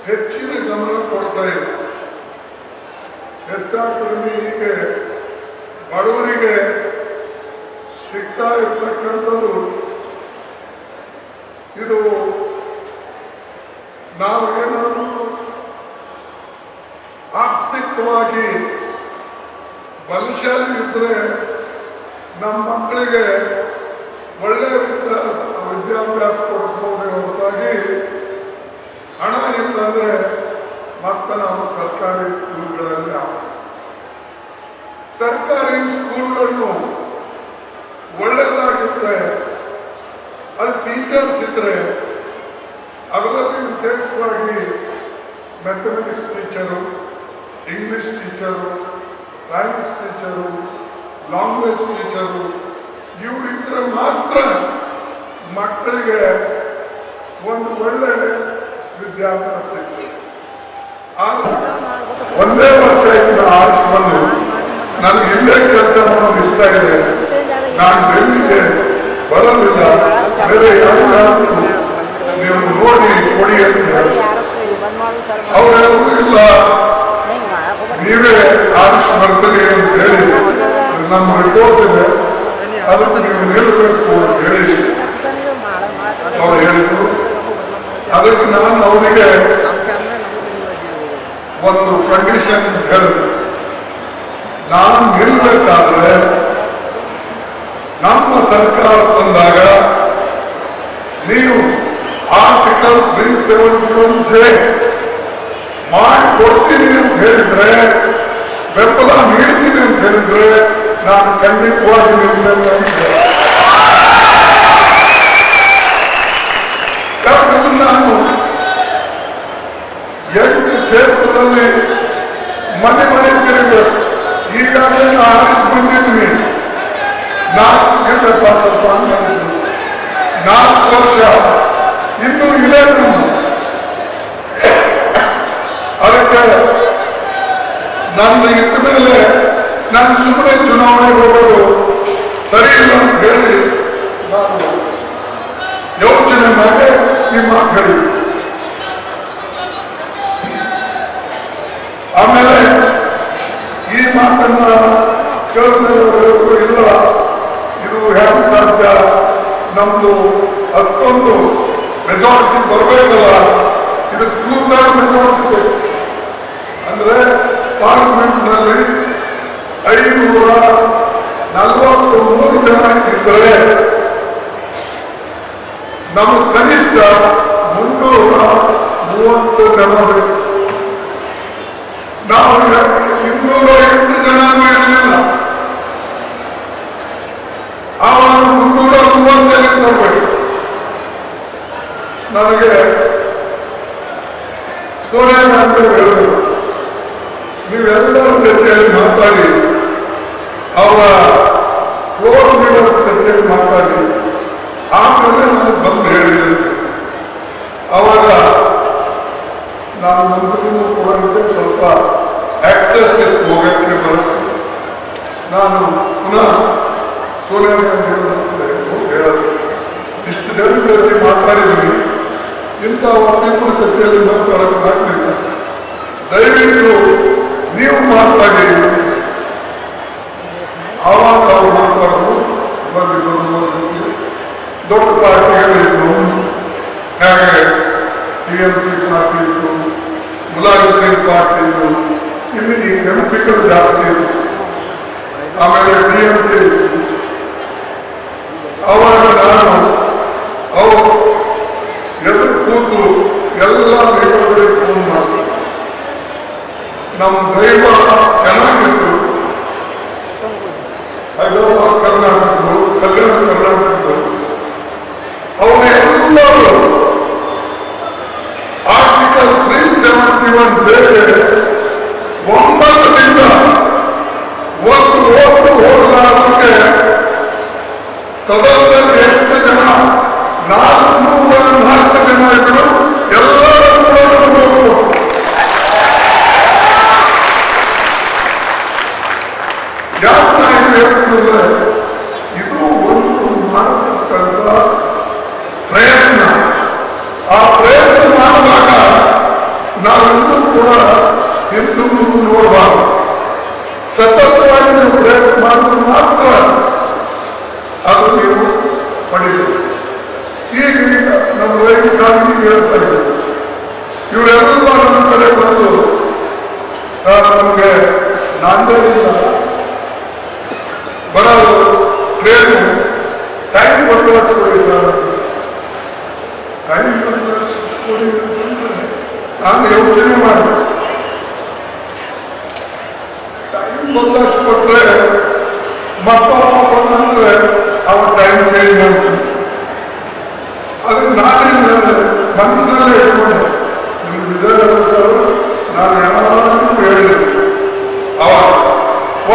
ಹೆಚ್ಚಿನ ಗಮನ ಕೊಡ್ತಾ ಇಲ್ಲ. ಹೆಚ್ಚಾಗಿ ಹೀಗೆ ಬಡವರಿಗೆ ಸಿಗ್ತಾ ಇರ್ತಕ್ಕಂಥದ್ದು ಇದು ನಾವು ಏನಾದರೂ ಆರ್ಥಿಕವಾಗಿ ಬಲಶಾಲಿ ಇದ್ರೆ ನಮ್ಮ ಮಕ್ಕಳಿಗೆ ಒಳ್ಳೆಯ ವಿದ್ಯಾಭ್ಯಾಸ ಕೊಡಿಸಬಹುದೇ ಹೊರತಾಗಿ ಹಣ ಇಲ್ಲಂದ್ರೆ ಮತ್ತೆ ನಾವು ಸರ್ಕಾರಿ ಸ್ಕೂಲ್ಗಳಲ್ಲಿ ಸರ್ಕಾರಿ ಸ್ಕೂಲ್ಗಳನ್ನು ಒಳ್ಳೆಯದಾಗಿದ್ರೆ ಟೀಚರ್ಸ್ ಇದ್ರೆ ಅದರಲ್ಲಿ ವಿಶೇಷವಾಗಿ mathematics teacher, English teacher, science teacher, language teacher ಇವರಿದ್ರೆ ಮಾತ್ರ ಮಕ್ಕಳಿಗೆ ಒಂದು ಒಳ್ಳೆ ವಿದ್ಯಾಭ್ಯಾಸ ಸಿಗ್ತದೆ. ಒಂದೇ ವರ್ಷ ಇದ್ದ ಆಯುಷ್ಮಾನ್ ನನಗೆ ಇಲ್ಲೇ ಕೆಲಸ ಮಾಡೋದು ಇಷ್ಟ ಇದೆ, ನಾನು ಬೆಳ್ಳಿಗೆ ಬರೋದಿಲ್ಲ, ಬೇರೆ ಯಾರಿಗಾದ್ರೂ ನೀವು ನೋಡಿ ಕೊಡಿ ಅಂತ ಹೇಳಿ ಅವರೆಲ್ಲರೂ ಇಲ್ಲ ನೀವೇ ಆಯುಷ್ ಬರ್ತೀರಿ ಅಂತ ಹೇಳಿ ನಮ್ಮ ರಿಪೋರ್ಟ್ ಇದೆ ಅದಕ್ಕೆ ನೀವು ನಿಲ್ಲಬೇಕು ಅಂತ ಹೇಳಿ ಅವ್ರು ಹೇಳಿದ್ರು. ಅದಕ್ಕೆ ನಾನು ಅವರಿಗೆ ಒಂದು ಕಂಡೀಷನ್ ಹೇಳಿದೆ, ನಾನು ನಿಲ್ಲಬೇಕಾದ್ರೆ ನಮ್ಮ ಸರ್ಕಾರ ಬಂದಾಗ ನೀವು ಆರ್ಟಿಕಲ್ 371J ಮಾಡಿಕೊಡ್ತೀನಿ ಅಂತ ಹೇಳಿದ್ರೆ, ಬೆಂಬಲ ನೀಡ್ತೀನಿ ಅಂತ ಹೇಳಿದ್ರೆ ನಾನು ಖಂಡಿತವಾಗಿ ನಿಲ್ತೇನೆ. ನಾನು 8 ಕ್ಷೇತ್ರದಲ್ಲಿ ಮನೆ ತಿರುಗಬೇಕು. ಈಗಾಗಲೇ ನಾನು ಆರಿಸಿ ಬಂದಿದ್ದೀನಿ. 4 ಗಂಟೆ ಸ್ವಲ್ಪ 4 ವರ್ಷ ಇನ್ನೂ ಇದೆ. ಅದಕ್ಕೆ ನನ್ನ ಇದ್ದ ಮೇಲೆ ನಾನು ಸುಮ್ಮನೆ ಚುನಾವಣೆಗೆ ಹೋಗೋದು ಸರಿ ಇಲ್ಲ ಅಂತ ಹೇಳಿ ನಾನು ಯೋಚನೆ ಮಾಡಿ ಈ ಮಾತು ಹೇಳಿ. ಆಮೇಲೆ ಈ ಮಾತನ್ನ ಕೇಳಿದವರು ಇಲ್ಲ, ಇದು ಹೇಗೆ ಸಾಧ್ಯ, ನಮ್ದು ಅಷ್ಟೊಂದು ಮೆಜಾರಿಟಿ ಬರಬೇಕಲ್ಲ, ಇದು 2/3 ಮೆಜಾರಿಟಿ ಬೇಕು. ಅಂದ್ರೆ ಪಾರ್ಲಿಮೆಂಟ್ನಲ್ಲಿ 543 ಜನ ಇದ್ದರೆ ನಮಗೆ ಕನಿಷ್ಠ 330 ಜನ ಬೇಕು. ನಾವು 208 ಜನ ಇರಲಿಲ್ಲ, ಆವಾಗ 330 ತರಬೇಕು. ನನಗೆ ಸೋನಿಯಾ ಗಾಂಧಿ ಹೇಳಿದರು, ನೀವೆಲ್ಲರ ಜೊತೆಯಲ್ಲಿ ಮಾತಾಡಿ, ಅವರ ಫ್ಲೋರ್ ಲೀಡರ್ಸ್ ಜೊತೆಯಲ್ಲಿ ಮಾತಾಡಿ, ಆಮೇಲೆ ನಾನು ಬಂದು ಹೇಳಿದೆ. ಅವಾಗ ನಾನು ಮುಂದಿನ ಕೂಡ ಇದ್ದೆ, ಸ್ವಲ್ಪ ಆಕ್ಸೆಸ್ ಹೋಗಕ್ಕೆ ಬರುತ್ತೆ. ನಾನು ಪುನಃ ಸೋನಿಯಾ ಗಾಂಧಿ ಹೇಳೋದು, ಇಷ್ಟು ಜನ ಜೊತೆ ಮಾತಾಡಿದ್ದೀನಿ, ಇಂಥ ಒಬ್ಬರು ಜೊತೆಯಲ್ಲಿ ಮಾತಾಡೋಕೆ ಆಗ್ಲಿಲ್ಲ, ದಯವಿಟ್ಟು ನೀವು ಮಾತಾಡಿ. ಆವಾಗ ಅವ್ರು ಮಾತಾಡೋದು ದೊಡ್ಡ ಪಾರ್ಟಿಗಳಿದ್ರು, ಹೇಗೆ TMC ಪಾರ್ಟಿ ಇತ್ತು, ಮುಲಾಯಂ ಸಿಂಗ್ ಪಾರ್ಟಿ ಇತ್ತು, ಇಲ್ಲಿ ಎಂಪಿಗಳು ಜಾಸ್ತಿ ಇತ್ತು, ಆಮೇಲೆ DMK ಇತ್ತು. ಅವಾಗ ನಾನು ಅವರು ಎದುರು ಕೂತು ಎಲ್ಲ ಲೀಡರ್ಗಳಿಗೆ ಫೋನ್ ಮಾಡಿ, ನಮ್ಮ ದೈವ ಚೆನ್ನಾಗಿತ್ತು, ಹೈದರಾಬಾದ್ ಕರ್ನಾಟಕದ್ದು, ಕಲ್ಯಾಣ ಕರ್ನಾಟಕದ್ದು, ಅವರೆಲ್ಲರೂ ಆರ್ಟಿಕಲ್ 371J 9ರಿಂದ 1 ಓಟು ಹೋಗಲಾರಕ್ಕೆ ಸದನದಲ್ಲಿ ಎಷ್ಟು ಜನ 404 ಜನ ಇದ್ರು, ಎಲ್ಲರೂ ಕೂಡ ಯಾಕೆ ಹೇಳ್ತಿದ್ರೆ ಇದು ಒಂದು ಮಾಡತಕ್ಕಂಥ ಪ್ರಯತ್ನ. ಆ ಪ್ರಯತ್ನ ಮಾಡುವಾಗ ನಾವೆಲ್ಲರೂ ಕೂಡ ಹಿಂದೂ ನೋಡಬಾರದು. ಸತತವಾಗಿ ನೀವು ಪ್ರಯತ್ನ ಮಾಡಿದ್ರೆ ಮಾತ್ರ ಅದು ನೀವು ಪಡೆಯಬೇಕು. ಈಗ ನಮ್ಮ ರೈತ ಗಾಂಧಿ ಹೇಳ್ತಾ ಇದ್ರು, ಇವರೆಲ್ಲ ನನ್ನ ಕಡೆ ಬಂದು, ಸರ್ ನಮಗೆ ನಾಂದೇಡಿಲ್ಲ ಬರೋದು ಟ್ರೇನು, ಟೈಮ್ ಬದಲಾಯಿಸಿ ಕೊಡಿ ಸರ್, ಟೈಮ್ ಬದಲಾಯಿಸಿ ಕೊಡಿ ಅಂತಂದ್ರೆ ನಾನು ಯೋಚನೆ ಮಾಡಿದೆ. ಟೈಮ್ ಬದಲಾಯಿಸ್ಕೊಟ್ರೆ ಮತ್ತೊಂದ್ರೆ ಅವ ಟೈಮ್ ಚೇಂಜ್ ಮಾಡ್ತೀನಿ. ನಾನೇ ಮನಸ್ಸಿನಲ್ಲೇ ಇಟ್ಕೊಂಡೆ. ನಿಮ್ಮ ವಿಜಯವರು ನಾನು ಯಾವಾಗಲೂ ಹೇಳಿದೆ, ಅವಾಗ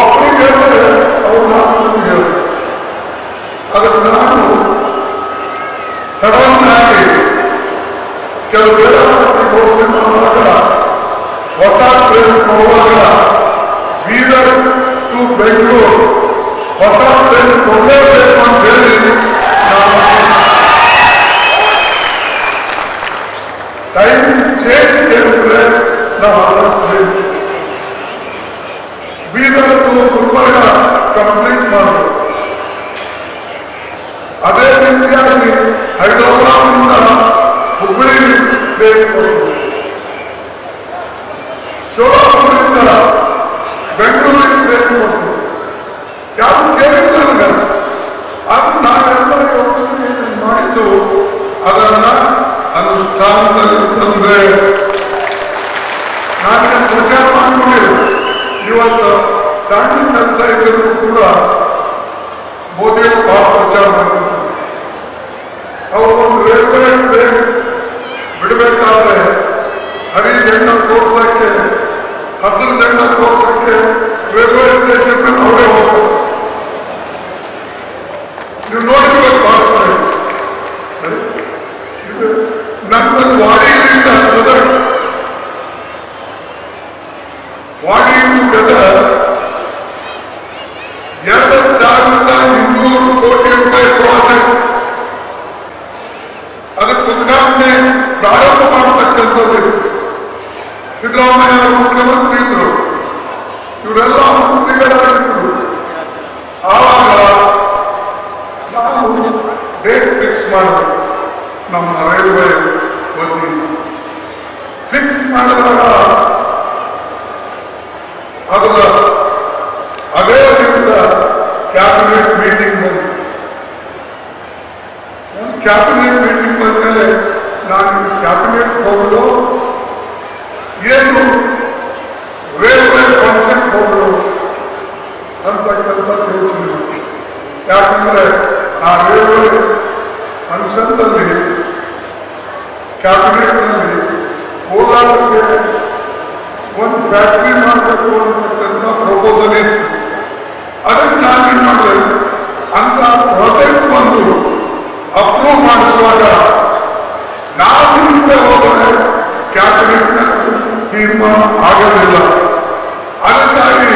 ಒಬ್ಬರಿಗೆ ಹೇಳಿದ್ರೆ ಅವ್ರು ನಾಲ್ಕು ಹೇಳಿದೆ. ಅದಕ್ಕೆ ನಾನು ಸಡನ್ ಆಗಿ ಕೆಲವು ವೇಳಾಪಟ್ಟಿ ಘೋಷಣೆ ಮಾಡುವಾಗ ಹೊಸ ಟ್ರೈನ್ ಹೋಗುವಾಗ ಬೀದರ್ ಟು ಬೆಂಗಳೂರು ಹೊಸ ಟ್ರೈನ್ ಕೊಡಲೇಬೇಕು ಅಂತ ಹೇಳಿ ಟೈಮ್ ಚೇಂಜ್ ಕೇಳಿದ್ರೆ ನಾವು ಹೊಸ train Bidar to Gulbarga complete ಮಾಡೋದು. ಅದೇ ರೀತಿಯಾಗಿ ಹೈದರಾಬಾದ್ನಿಂದ ಹುಬ್ಬಳ್ಳಿ ಟ್ರೈನ್ ಕೊಡೋದು, ಶೋಲಾಪುರದಿಂದ ಬೆಂಗಳೂರಿಗೆ ಟ್ರೈನ್ ಕೊಡ್ತೀವಿ. ಯಾರು ಕೇಳಿದ್ರು ನನಗೆ ಅದು ನಾವೆಲ್ಲ ಯೋಚನೆ ಮಾಡಿದ್ದು ಅದನ್ನ ಅನುಷ್ಠಾನದಲ್ಲಿ ತಂದ್ರೆ ನಾನು ಪ್ರಚಾರ ಮಾಡಿಕೊಂಡಿಲ್ಲ. ಇವತ್ತು ಸಣ್ಣ ಕೆಲಸ ಇದ್ದರೂ ಕೂಡ ಮೋದಿಯವರು ಬಹಳ ಪ್ರಚಾರ ಮಾಡ್ತಾರೆ. ಅವರು ಒಂದು ರೈಲ್ವೆ ಟ್ರೈನ್ ಬಿಡಬೇಕಾದ್ರೆ ಹರಿ ಜೆಂಡ ತೋರ್ಸಕ್ಕೆ, ಹಸಿರು ಜೆಂಡ ತೋರ್ಸಕ್ಕೆ ರೈಲ್ವೆ ಸ್ಟೇಷನ್ ಅವರೇ ಹೋಗ್ತಾರೆ. ನೀವು ನೋಡಿರ್ಬೇಕು ಮಾಡ್ತಾರೆ. ಇದು ನಮ್ಮಲ್ಲಿ ವಾಡಿಯಿಂದ ಗದಗ, ವಾಡಿಯಿಂದ ಗದಗ 2,200 ಕೋಟಿ ರೂಪಾಯಿ ಪ್ರಾಜೆಕ್ಟ್. ಅದಕ್ಕೆ ಉದ್ಘಾಟನೆ ಪ್ರಾರಂಭ ಮಾಡತಕ್ಕಂಥದ್ದು ಸಿದ್ದರಾಮಯ್ಯ ಅವರು ಮುಖ್ಯಮಂತ್ರಿ ಇದ್ರು, ಇವರೆಲ್ಲ ಮಂತ್ರಿಗಳಾಗಿದ್ರು. ಆವಾಗ ನಾವು ಡೇಟ್ ಫಿಕ್ಸ್ ಮಾಡಿದೆ. ನಮ್ಮ ರೈಲ್ವೆ ವತಿಯಿಂದ ಫಿಕ್ಸ್ ಮಾಡಿದಾಗ ಅದರ ಅದೇ ದಿವಸ ಕ್ಯಾಬಿನೆಟ್ ಮೀಟಿಂಗ್ ಬಂತು. ಕ್ಯಾಬಿನೆಟ್ ಮೀಟಿಂಗ್ ಬಂದ್ಮೇಲೆ ನಾನು ಕ್ಯಾಬಿನೆಟ್ ಹೋಗಲು ಏನು ರೈಲ್ವೆ ಫಂಕ್ಷನ್ ಹೋಗಲು ಅಂತಕ್ಕಂಥ ಯೋಚನೆ ಮಾಡಿ. ಯಾಕಂದ್ರೆ ಆ ರೈಲ್ವೆ ಫಂಕ್ಷನ್ದಲ್ಲಿ ಕ್ಯಾಬಿನೆಟ್ನಲ್ಲಿ ಕೋಲಾರಕ್ಕೆ ಒಂದು ಫ್ಯಾಕ್ಟ್ರಿ ಮಾಡಬೇಕು ಅಂತಕ್ಕಂಥ ಪ್ರಪೋಸಲ್ ಇತ್ತು. ಅದಕ್ಕೆ ನಾನೇನು ಮಾಡಿದೆ, ಅಂತ ಪ್ರಾಜೆಕ್ಟ್ ಬಂದು ಅಪ್ರೂವ್ ಮಾಡಿಸುವಾಗ ನಾವು ಹೋದರೆ ಕ್ಯಾಬಿನೆಟ್ನ ತೀರ್ಮಾನ ಆಗಲಿಲ್ಲ. ಅದಕ್ಕಾಗಿ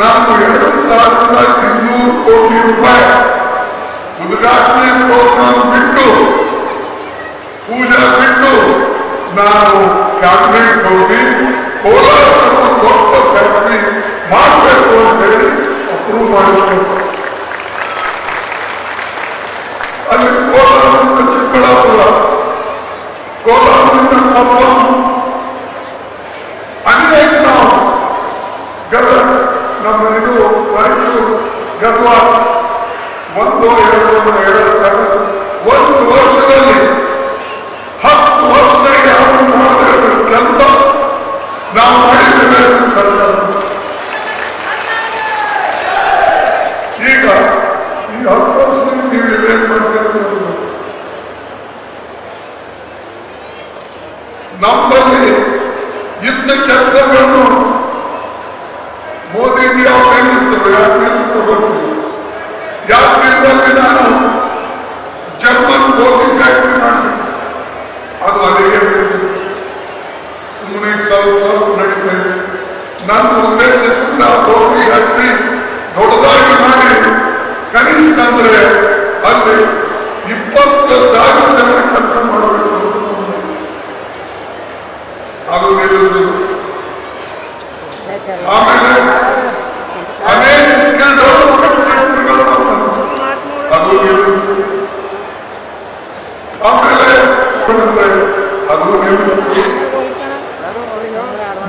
ನಾನು 2,200 ಕೋಟಿ ರೂಪಾಯಿ ಉದ್ಘಾಟನೆ ಪ್ರೋಗ್ರಾಮ್ ಬಿಟ್ಟು, ಪೂಜಾ ಬಿಟ್ಟು ನಾನು ಕ್ಯಾಬಿನೆಟ್ ಹೋಗಿ ಕೋಲಾರ ದೊಡ್ಡ ಫ್ಯಾಕ್ಟ್ರಿ ಮಾಡಬೇಕು ಅಂತ ಹೇಳಿ ಅಪ್ರೂವ್ ಮಾಡಿಸ್ಬೇಕು. ಅಲ್ಲಿ ಕೋಲಾರದಿಂದ ಚಿಕ್ಕಬಳ್ಳಾಪುರ, ಕೋಲಾರದಿಂದ ಅನೇಕ ನಾವು ಗದಗ, ನಮ್ಮ ಇದು ರಾಯಚೂರು, ಗದ್ವಾಲ 1 ವರ್ಷದಲ್ಲಿ 10 ವರ್ಷದಲ್ಲಿ ಯಾರು ಮಾಡಬೇಕು ಕೆಲಸ ನಾವು ಮಾಡಿದ್ದೇವೆ ಸರ್ಕಾರ. ಈಗ ಈ 10 ವರ್ಷದಲ್ಲಿ ನೀವು ಏನ್ ಮಾಡ್ತೀರಿ? ನಮ್ಮಲ್ಲಿ ಇದ್ದ ಕೆಲಸಗಳನ್ನು ಮೋದಿಜಿ ಅವ್ರು ನಿಲ್ಲಿಸ್ತರು. ಯಾಕೆ ನಿಲ್ಲಿಸ್ತರು ಗೊತ್ತಿಲ್ಲ. ಯಾಕೆ ನಾನು ಜರ್ಮನ್ ಗೋಧಿ ಫ್ಯಾಕ್ಟ್ರಿ ಮಾಡಿಸಿದ್ದೆ, ಅದು ಅದೇ ಸುಮ್ಮನೆ ಸ್ವಲ್ಪ ನಡೀತಾ ಇದೆ. ನನ್ನ ಉದ್ದೇಶದಿಂದ ಗೋಧಿ ಫ್ಯಾಕ್ಟ್ರಿ ದೊಡ್ಡದಾಗಿ ಮಾಡಿ ಕನಿಷ್ಠ ಅಂದ್ರೆ ಅಲ್ಲಿ 20,000 ಜನ ಕೆಲಸ ಮಾಡಬೇಕು. ಅದು ನಿಲ್ಲಿಸುವುದು. ಆಮೇಲೆ ಅನೇಕ ಸ್ಕಿಲ್ ಡೆವಲಪ್ಮೆಂಟ್ ಸೆಂಟರ್ಗಳು ಅದು ನಿಲ್ಲಿಸುವುದು. ಆಮೇಲೆ ಅದು ನಿಲ್ಲಿಸುವುದು.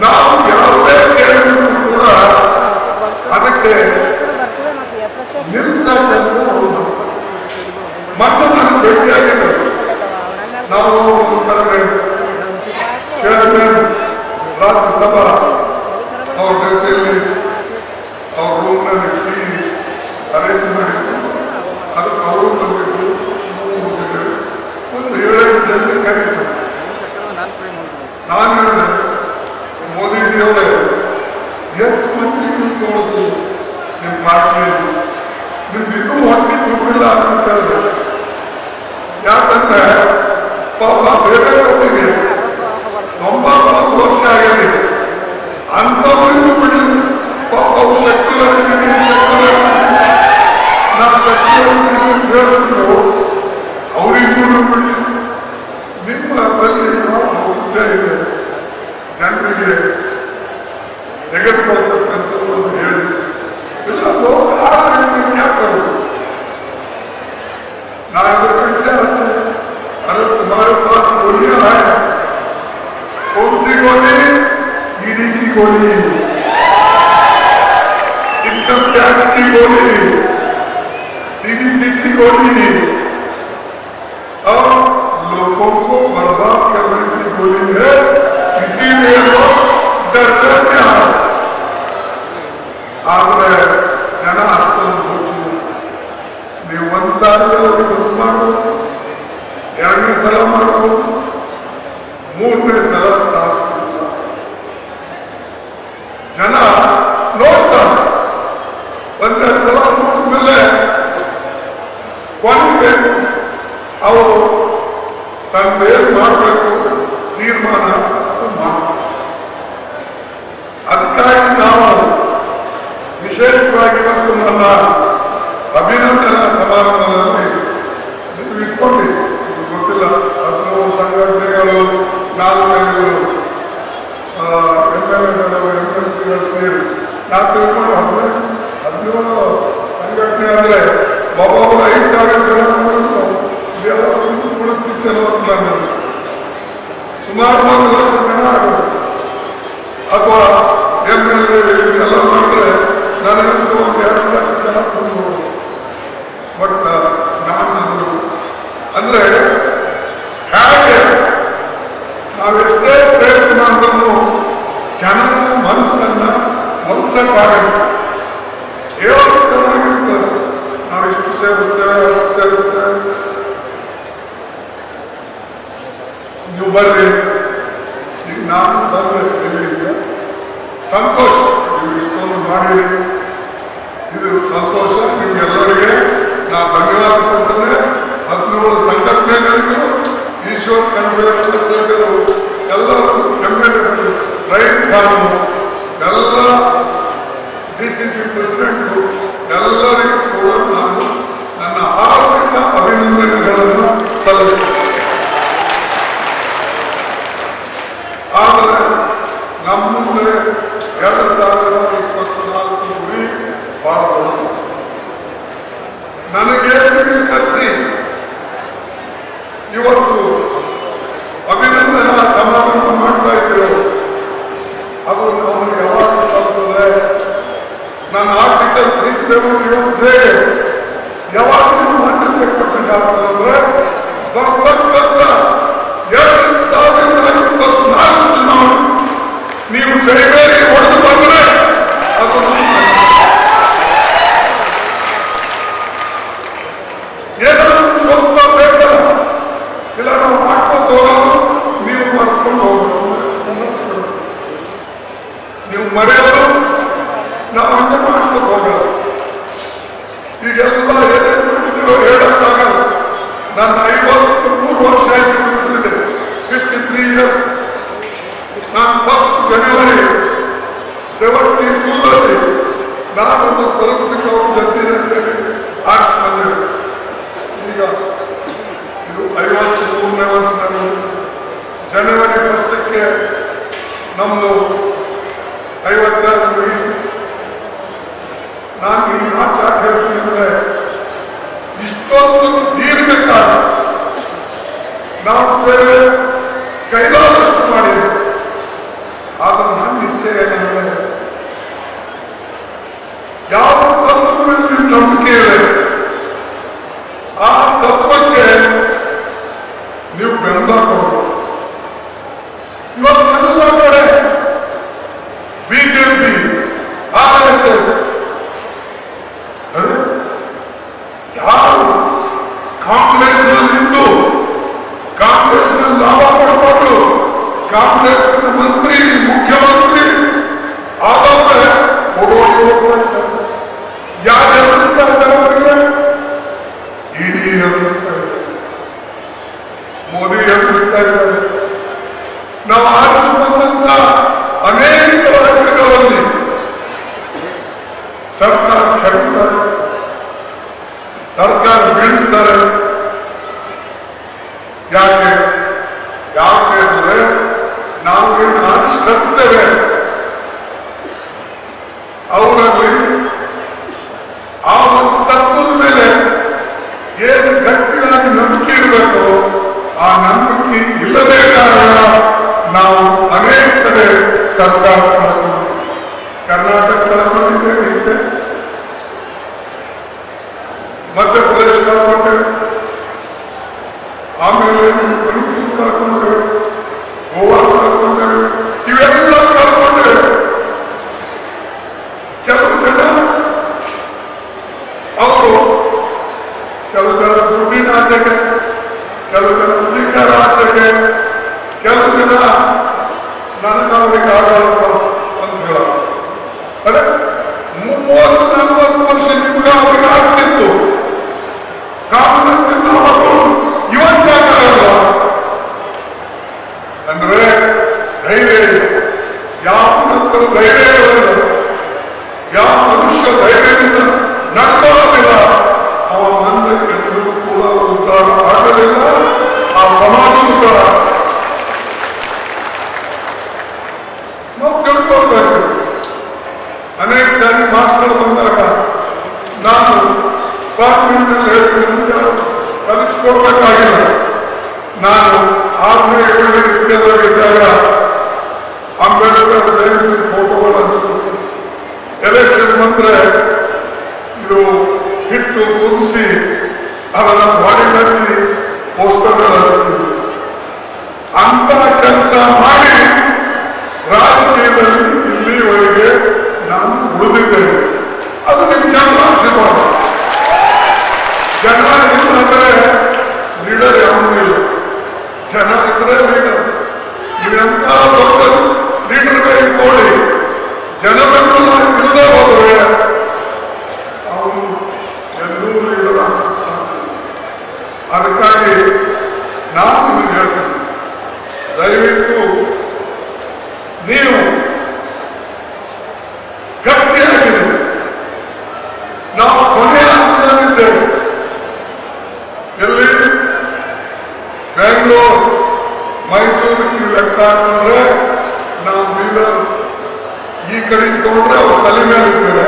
ನಾವು ಯಾವುದೇ ಕೇಳಿದ್ರು ಕೂಡ ಅದಕ್ಕೆ ನಿಲ್ಲಿಸ ಕೆಲಸ ಮತ್ತೆ ನಾನು ಭೇಟಿಯಾಗಿದ್ದೆ. ನಾವು ಚೇರ್ಮನ್ ರಾಜ್ಯಸಭಾ ಅವ್ರ ಜೊತೆಯಲ್ಲಿ ಅವ್ರ ರೂಮ್ನಲ್ಲಿ ಟೀ ಅರೇಂಜ್ ಮಾಡಿದ್ರು. ಅದಕ್ಕೆ ಅವರು ಬಂದಿದ್ರು, ಒಂದು 7 ना इधर कैसे आते हैं? अरे तुम्हारे पास गोलियां है, कौन सी गोली? ईडी की गोली, इनकम टैक्स की गोली, सीबीसी की गोली और लोगों को बर्बाद करने की गोली है। इसीलिए लोग डरते हैं। आगे जन अಷ್ಟೊಂದು ನೀವು ಒಂದ್ಸಾರಿ ಅವ್ರಿಗೆ ಗೊತ್ತು ಮಾಡಬಹುದು, ಎರಡನೇ ಸಲ ಮಾಡಬಹುದು, ಮೂರನೇ ಸಲ ಸಾಧಿಸಿಲ್ಲ. ಜನ ನೋಡ್ತಾರೆ, ಒಂದೆರಡು ಸಲ ನೋಡಿದ್ಮೇಲೆ ಕೊನೆಗೆ ಅವರು ತನ್ನ ಏನ್ ಮಾಡಬೇಕು ತೀರ್ಮಾನ ಮಾಡ್ತಾರೆ. ಅದಕ್ಕಾಗಿ ನಾವು ವಿಶೇಷವಾಗಿ ಮತ್ತು ನನ್ನ ಅಭಿನಂದನಾ ಸಮಾರಂಭದಲ್ಲಿ ನೀವು ಇಟ್ಕೊಂಡು ಗೊತ್ತಿಲ್ಲ, ಹಲವು ಸಂಘಟನೆಗಳು, ನಾಲ್ಕೈದು MLAಗಳು, MLCಗಳು ಸೇರಿ ನಾವು ತಿಳ್ಕೊಂಡು 17 ಸಂಘಟನೆ ಅಂದರೆ ಒಬ್ಬೊಬ್ಬರು 5,000 ಜನ ಸುಮಾರು 1 ಲಕ್ಷ ಜನ ಆಗುತ್ತೆ. ಅಥವಾ MLA ಎಲ್ಲ ಮಾಡಿದ್ರೆ ನನಗೆ ಒಂದು 2 ಲಕ್ಷ ಜನ ತುಂಬೋದು. ಬಟ್ ನಾನು ಅಂದ್ರೆ ಹೇಗೆ ನಾವೆಷ್ಟೇ ಪ್ರಯತ್ನ ಮಾಡಿದ್ರು ಜನರ ಮನಸ್ಸನ್ನ ಒಲಿಸಕ್ಕಾಗಲ್ಲ. ಹೇಳೋದು ಚೆನ್ನಾಗಿರ್ತದೆ, ನಾವು ಇಷ್ಟು ಸೇರಿಸ್ತೇವೆ, ಅಷ್ಟು ಸೇರಿಸ್ತೇವೆ, ನೀವು ಬರ್ರಿ, ಈಗ ನಾನು ಬಂದೆ ಇಲ್ಲಿಗೆ ಸಂತೋಷ, ನೀವು ಇಷ್ಟೊಂದು ಮಾಡಿರಿ, ಇದು ಸಂತೋಷ. ನಿಮ್ಗೆಲ್ಲರಿಗೆ ನಾ ಧನ್ಯವಾದ ಕೊಡ್ತೇನೆ. 17 ಸಂಘಟನೆಗಳಿಗೂ, ಈಶ್ವರ್ ಖಂಡ್ರೆ ಸೇರಿದರು, ಎಲ್ಲರೂ MLAಗಳು, ರೈಟ್ ಕಾನೂನು, ಎಲ್ಲ DCC ಪ್ರೆಸಿಡೆಂಟು, ಎಲ್ಲರಿಗೂ ಕೂಡ ನಾನು ನನ್ನ ಹಾರ್ದಿಕ ಅಭಿನಂದನೆಗಳನ್ನು ಸಲ್ಲಿಸುತ್ತೇನೆ. ಆದರೆ ನಮ್ಮ ಮುಂದೆ 2024 ಗುರಿ ಬಹಳ ದೊಡ್ಡದು. ನನಗೆ ಕರೆಸಿ ಇವತ್ತು ಅಭಿನಂದನಾ ಸಮಾರಂಭ ಮಾಡ್ತಾ ಇದ್ರು. ಅದು ನಮಗೆ ಯಾವಾಗ ಸಾಧ್ಯವೇ? ನನ್ನ ಆರ್ಟಿಕಲ್ 371 ಯಾವಾಗ ಮಾನ್ಯತೆ ಕೊಟ್ಟಿದ್ದಾರೆ? ಬರ್ತಕ್ಕಂಥ 2024 ಚುನಾವಣೆ ನೀವು ಜೈಬೇರಿ ಹೊಡೆದು ಬಂದರೆ ಅದು ಏನಾದ್ರು ಸ್ವಲ್ಪ ಬೇಕಲ್ಲ, ಇಲ್ಲ ನಾವು ಮಾಡ್ಕೊಂಡು ಹೋಗೋದು, ನೀವು ಮಾಡ್ಕೊಂಡು ಹೋಗೋದು, ನೀವು ಮರೆಯೋದು, ನಾವು ಹಂಗೆ ಮಾಡ್ಕೊಂಡು ಹೋಗೋದು. ಈಗೆಲ್ಲ ಏನೇನು ಮಾಡಿದ್ದೀರೋ ಹೇಳಕ್ಕಾಗಲ್ಲ. ನನ್ನ 53 ವರ್ಷ ಆಗಿದೆ, 53 ಇಯರ್ಸ್. ನಾನು 1 ಜನವರಿ 72ರಲ್ಲಿ ನಾನೊಂದು ಪೊಲಿಟಿಕ್ ಜೊತೆ ಅಂತೇಳಿ ಆರ್ಟ್ಸ್ ಬಂದೆ. ಈಗ ಇದು 53ನೇ ವರ್ಷ. ಜನವರಿ 10ಕ್ಕೆ ನಮ್ಮದು 52 ನಾನು ಈ ಮಾತು ಹೇಳ್ತೀನಿ ಅಂದರೆ ಇಷ್ಟೊಂದು ದೀರ್ಘಕಾಲ ನಾವು ಸೇವೆ ಕೈಲಾದಷ್ಟು ಮಾಡಿದ್ವಿ. ಆದ್ರೆ ನನ್ನ ನಿಶ್ಚಯ ಏನಂದ್ರೆ ಯಾವ ತತ್ವದಲ್ಲಿ ನಂಬಿಕೆ ಇದೆ ಆ ತತ್ವಕ್ಕೆ ನೀವು ಬೆಂಬಲ ಕೊಡಬೇಕು. ಇವತ್ತೆಲ್ಲ ಕಡೆ ಬಿಜೆಪಿ, RSS ಯಾರು ಕಾಂಗ್ರೆಸ್ನಲ್ಲಿದ್ದು ಕಾಂಗ್ರೆಸ್ನ ಲಾಭ ಪಡ್ಕೊಂಡು ಕಾಂಗ್ರೆಸ್ನ ಮಂತ್ರಿ, ಮುಖ್ಯಮಂತ್ರಿ ಆದವ್ರೆ ಓಡೋಡಿ ಹೋಗ್ತಾ ಇದ್ದಾರೆ. ಯಾರು ಎದುರಿಸ್ತಾ ಇದ್ದಾರೆ ಅವರಿಗೆ? ಇಡಿ ಎದುರಿಸ್ತಾ ಇದ್ದಾರೆ, ಮೋದಿ ಎದುರಿಸ್ತಾ ಇದ್ದಾರೆ. ನಾವು ಆರಿಸಿಕೊಂಡಂತ ಅನೇಕ ರಾಜ್ಯಗಳಲ್ಲಿ ಸರ್ಕಾರ ಕೆಡ್ತಾರೆ, ಸರ್ಕಾರ ಬೀಳಿಸ್ತಾರೆ. ಯಾಕೆ ಅಂದ್ರೆ ನಾವು ಏನು ಆರಿಸ್ಕರಿಸ್ತೇವೆ ಅವರಲ್ಲಿ ನಂಬಿಕೆ ಇಲ್ಲದೇ ಕಾರಣ ನಾವು ಅನೇಕ ಕಡೆ ಸರ್ಕಾರ ಕಳ್ಕೊಂಡಿದ್ದೇವೆ. ಕರ್ನಾಟಕ ಕಳ್ಕೊಂಡಿದ್ದೇವೆ, ಮಧ್ಯಪ್ರದೇಶ ಕಳ್ಕೊಂಡೇವೆ, ಆಮೇಲೆ ಮಣಿಪುರ ಕಳ್ಕೊಂಡೇವೆ, ಗೋವಾ ಕಳ್ಕೊಂಡೇವೆ, ಇವೆಲ್ಲ ಕಳ್ಕೊಂಡೇವೆ. ಕೆಲವು ಜನ ಅವರು ಕೆಲವು ಜನ ದುಡ್ಡಿನ ಆಸೆಗೆ, ಕೆಲವು ಜನ ಅಧಿಕಾರ ಆಸೆಗೆ, ಕೆಲವು ಜನ ನನಗೆ ಆಗಲ್ಲಪ್ಪ ಅಂತ ಹೇಳ. ಅದೇ 30-40 ವರ್ಷ ನಿಮ್ಗೆ ಅವ್ರಿಗೆ ಆಗ್ತಿತ್ತು. ಕಾಂಗ್ರೆಸ್ ಇವತ್ತಾಗಲ್ಲ ಅಂದ್ರೆ ಧೈರ್ಯ ಇಲ್ಲ. ಯಾವ ನಂತರ ಧೈರ್ಯ ಇರಲಿಲ್ಲ, ಯಾವ ಮನುಷ್ಯ ಧೈರ್ಯದಿಂದ ನಡ್ಕೊಳ್ಳೋದಿಲ್ಲ ಅವ ಮಂದಿ ಎಂದು ಕೂಡ ಉದ್ಧಾರ ಆಗಲಿಲ್ಲ, ಆ ಸಮಾಜ ಉದ್ಧಾರ. ನಾವು ತಿಳ್ಕೊಳ್ಬೇಕು. ಅನೇಕ ಸಾರಿ ಮಾತುಗಳು ಬಂದಾಗ ನಾನು ಪಾರ್ಲಿಮೆಂಟ್ನಲ್ಲಿ ಹೇಳ್ತೀನಿ, ಕಲಿಸ್ಕೊಡ್ಬೇಕಾಗಿಲ್ಲ. ನಾನು 6ನೇ 7ನೇ ವಿದ್ಯಾಲಯದಲ್ಲಿದ್ದಾಗ ಅಂಬೇಡ್ಕರ್ ಜಯಂತಿ ಫೋಟೋಗಳು ಹಂಚಿದ್ರು. ಎಲೆಕ್ಷನ್ ಬಂದ್ರೆ ಇದು ಹಿಟ್ಟು ಕುದಿಸಿ ಅದನ್ನ ಬಾಡಿ ಹಚ್ಚಿ ಪೋಸ್ಟರ್ಗಳು ಹಚ್ಚಿದ್ರು. ಅಂತ ಕೆಲಸ ಮಾಡಿ ರಾಜಕೀಯದಲ್ಲಿ ಇಲ್ಲಿವರೆಗೆ ನಾನು ಉಳಿದಿದ್ದೇನೆ. ಅದು ನಿಮ್ಮ ಜನರ ಆಶೀರ್ವಾದ. ಜನ ಇಲ್ಲಂದ್ರೆ ಲೀಡರ್ ಯಾವೂ ಇಲ್ಲ, ಜನ ಇದ್ರೆ ಲೀಡರ್. ನೀವೆಂತ ದೊಡ್ಡ ಲೀಡರ್ಗೆ ಇಟ್ಕೊಳ್ಳಿ, ಜನರನ್ನು ಇಲ್ಲದೆ ಹೋದರೆ ಅವನು ಎಲ್ಲೂ ಲೀಡರ್ ಆಗಕ್ಕೆ ಸಾಧ್ಯ. ಅದಕ್ಕಾಗಿ ನಾನು ನಿಮಗೆ ಹೇಳ್ತೀನಿ, ದಯವಿಟ್ಟು ನೀವು ಗಟ್ಟಿಯಾಗಿದೆ. ನಾವು ಕೊನೆಯ ಹಂತದಲ್ಲಿದ್ದೇವೆ. ಎಲ್ಲಿ ಬೆಂಗಳೂರು ಮೈಸೂರು ಲೆಕ್ಕ ಹಾಕೊಂಡ್ರೆ ನಾವು ಬೀದರ್ ಈ ಕಡೆ ತಗೊಂಡ್ರೆ ಅವ್ರ ತಲೆ ಮೇಲೆ ಇರ್ತೇವೆ,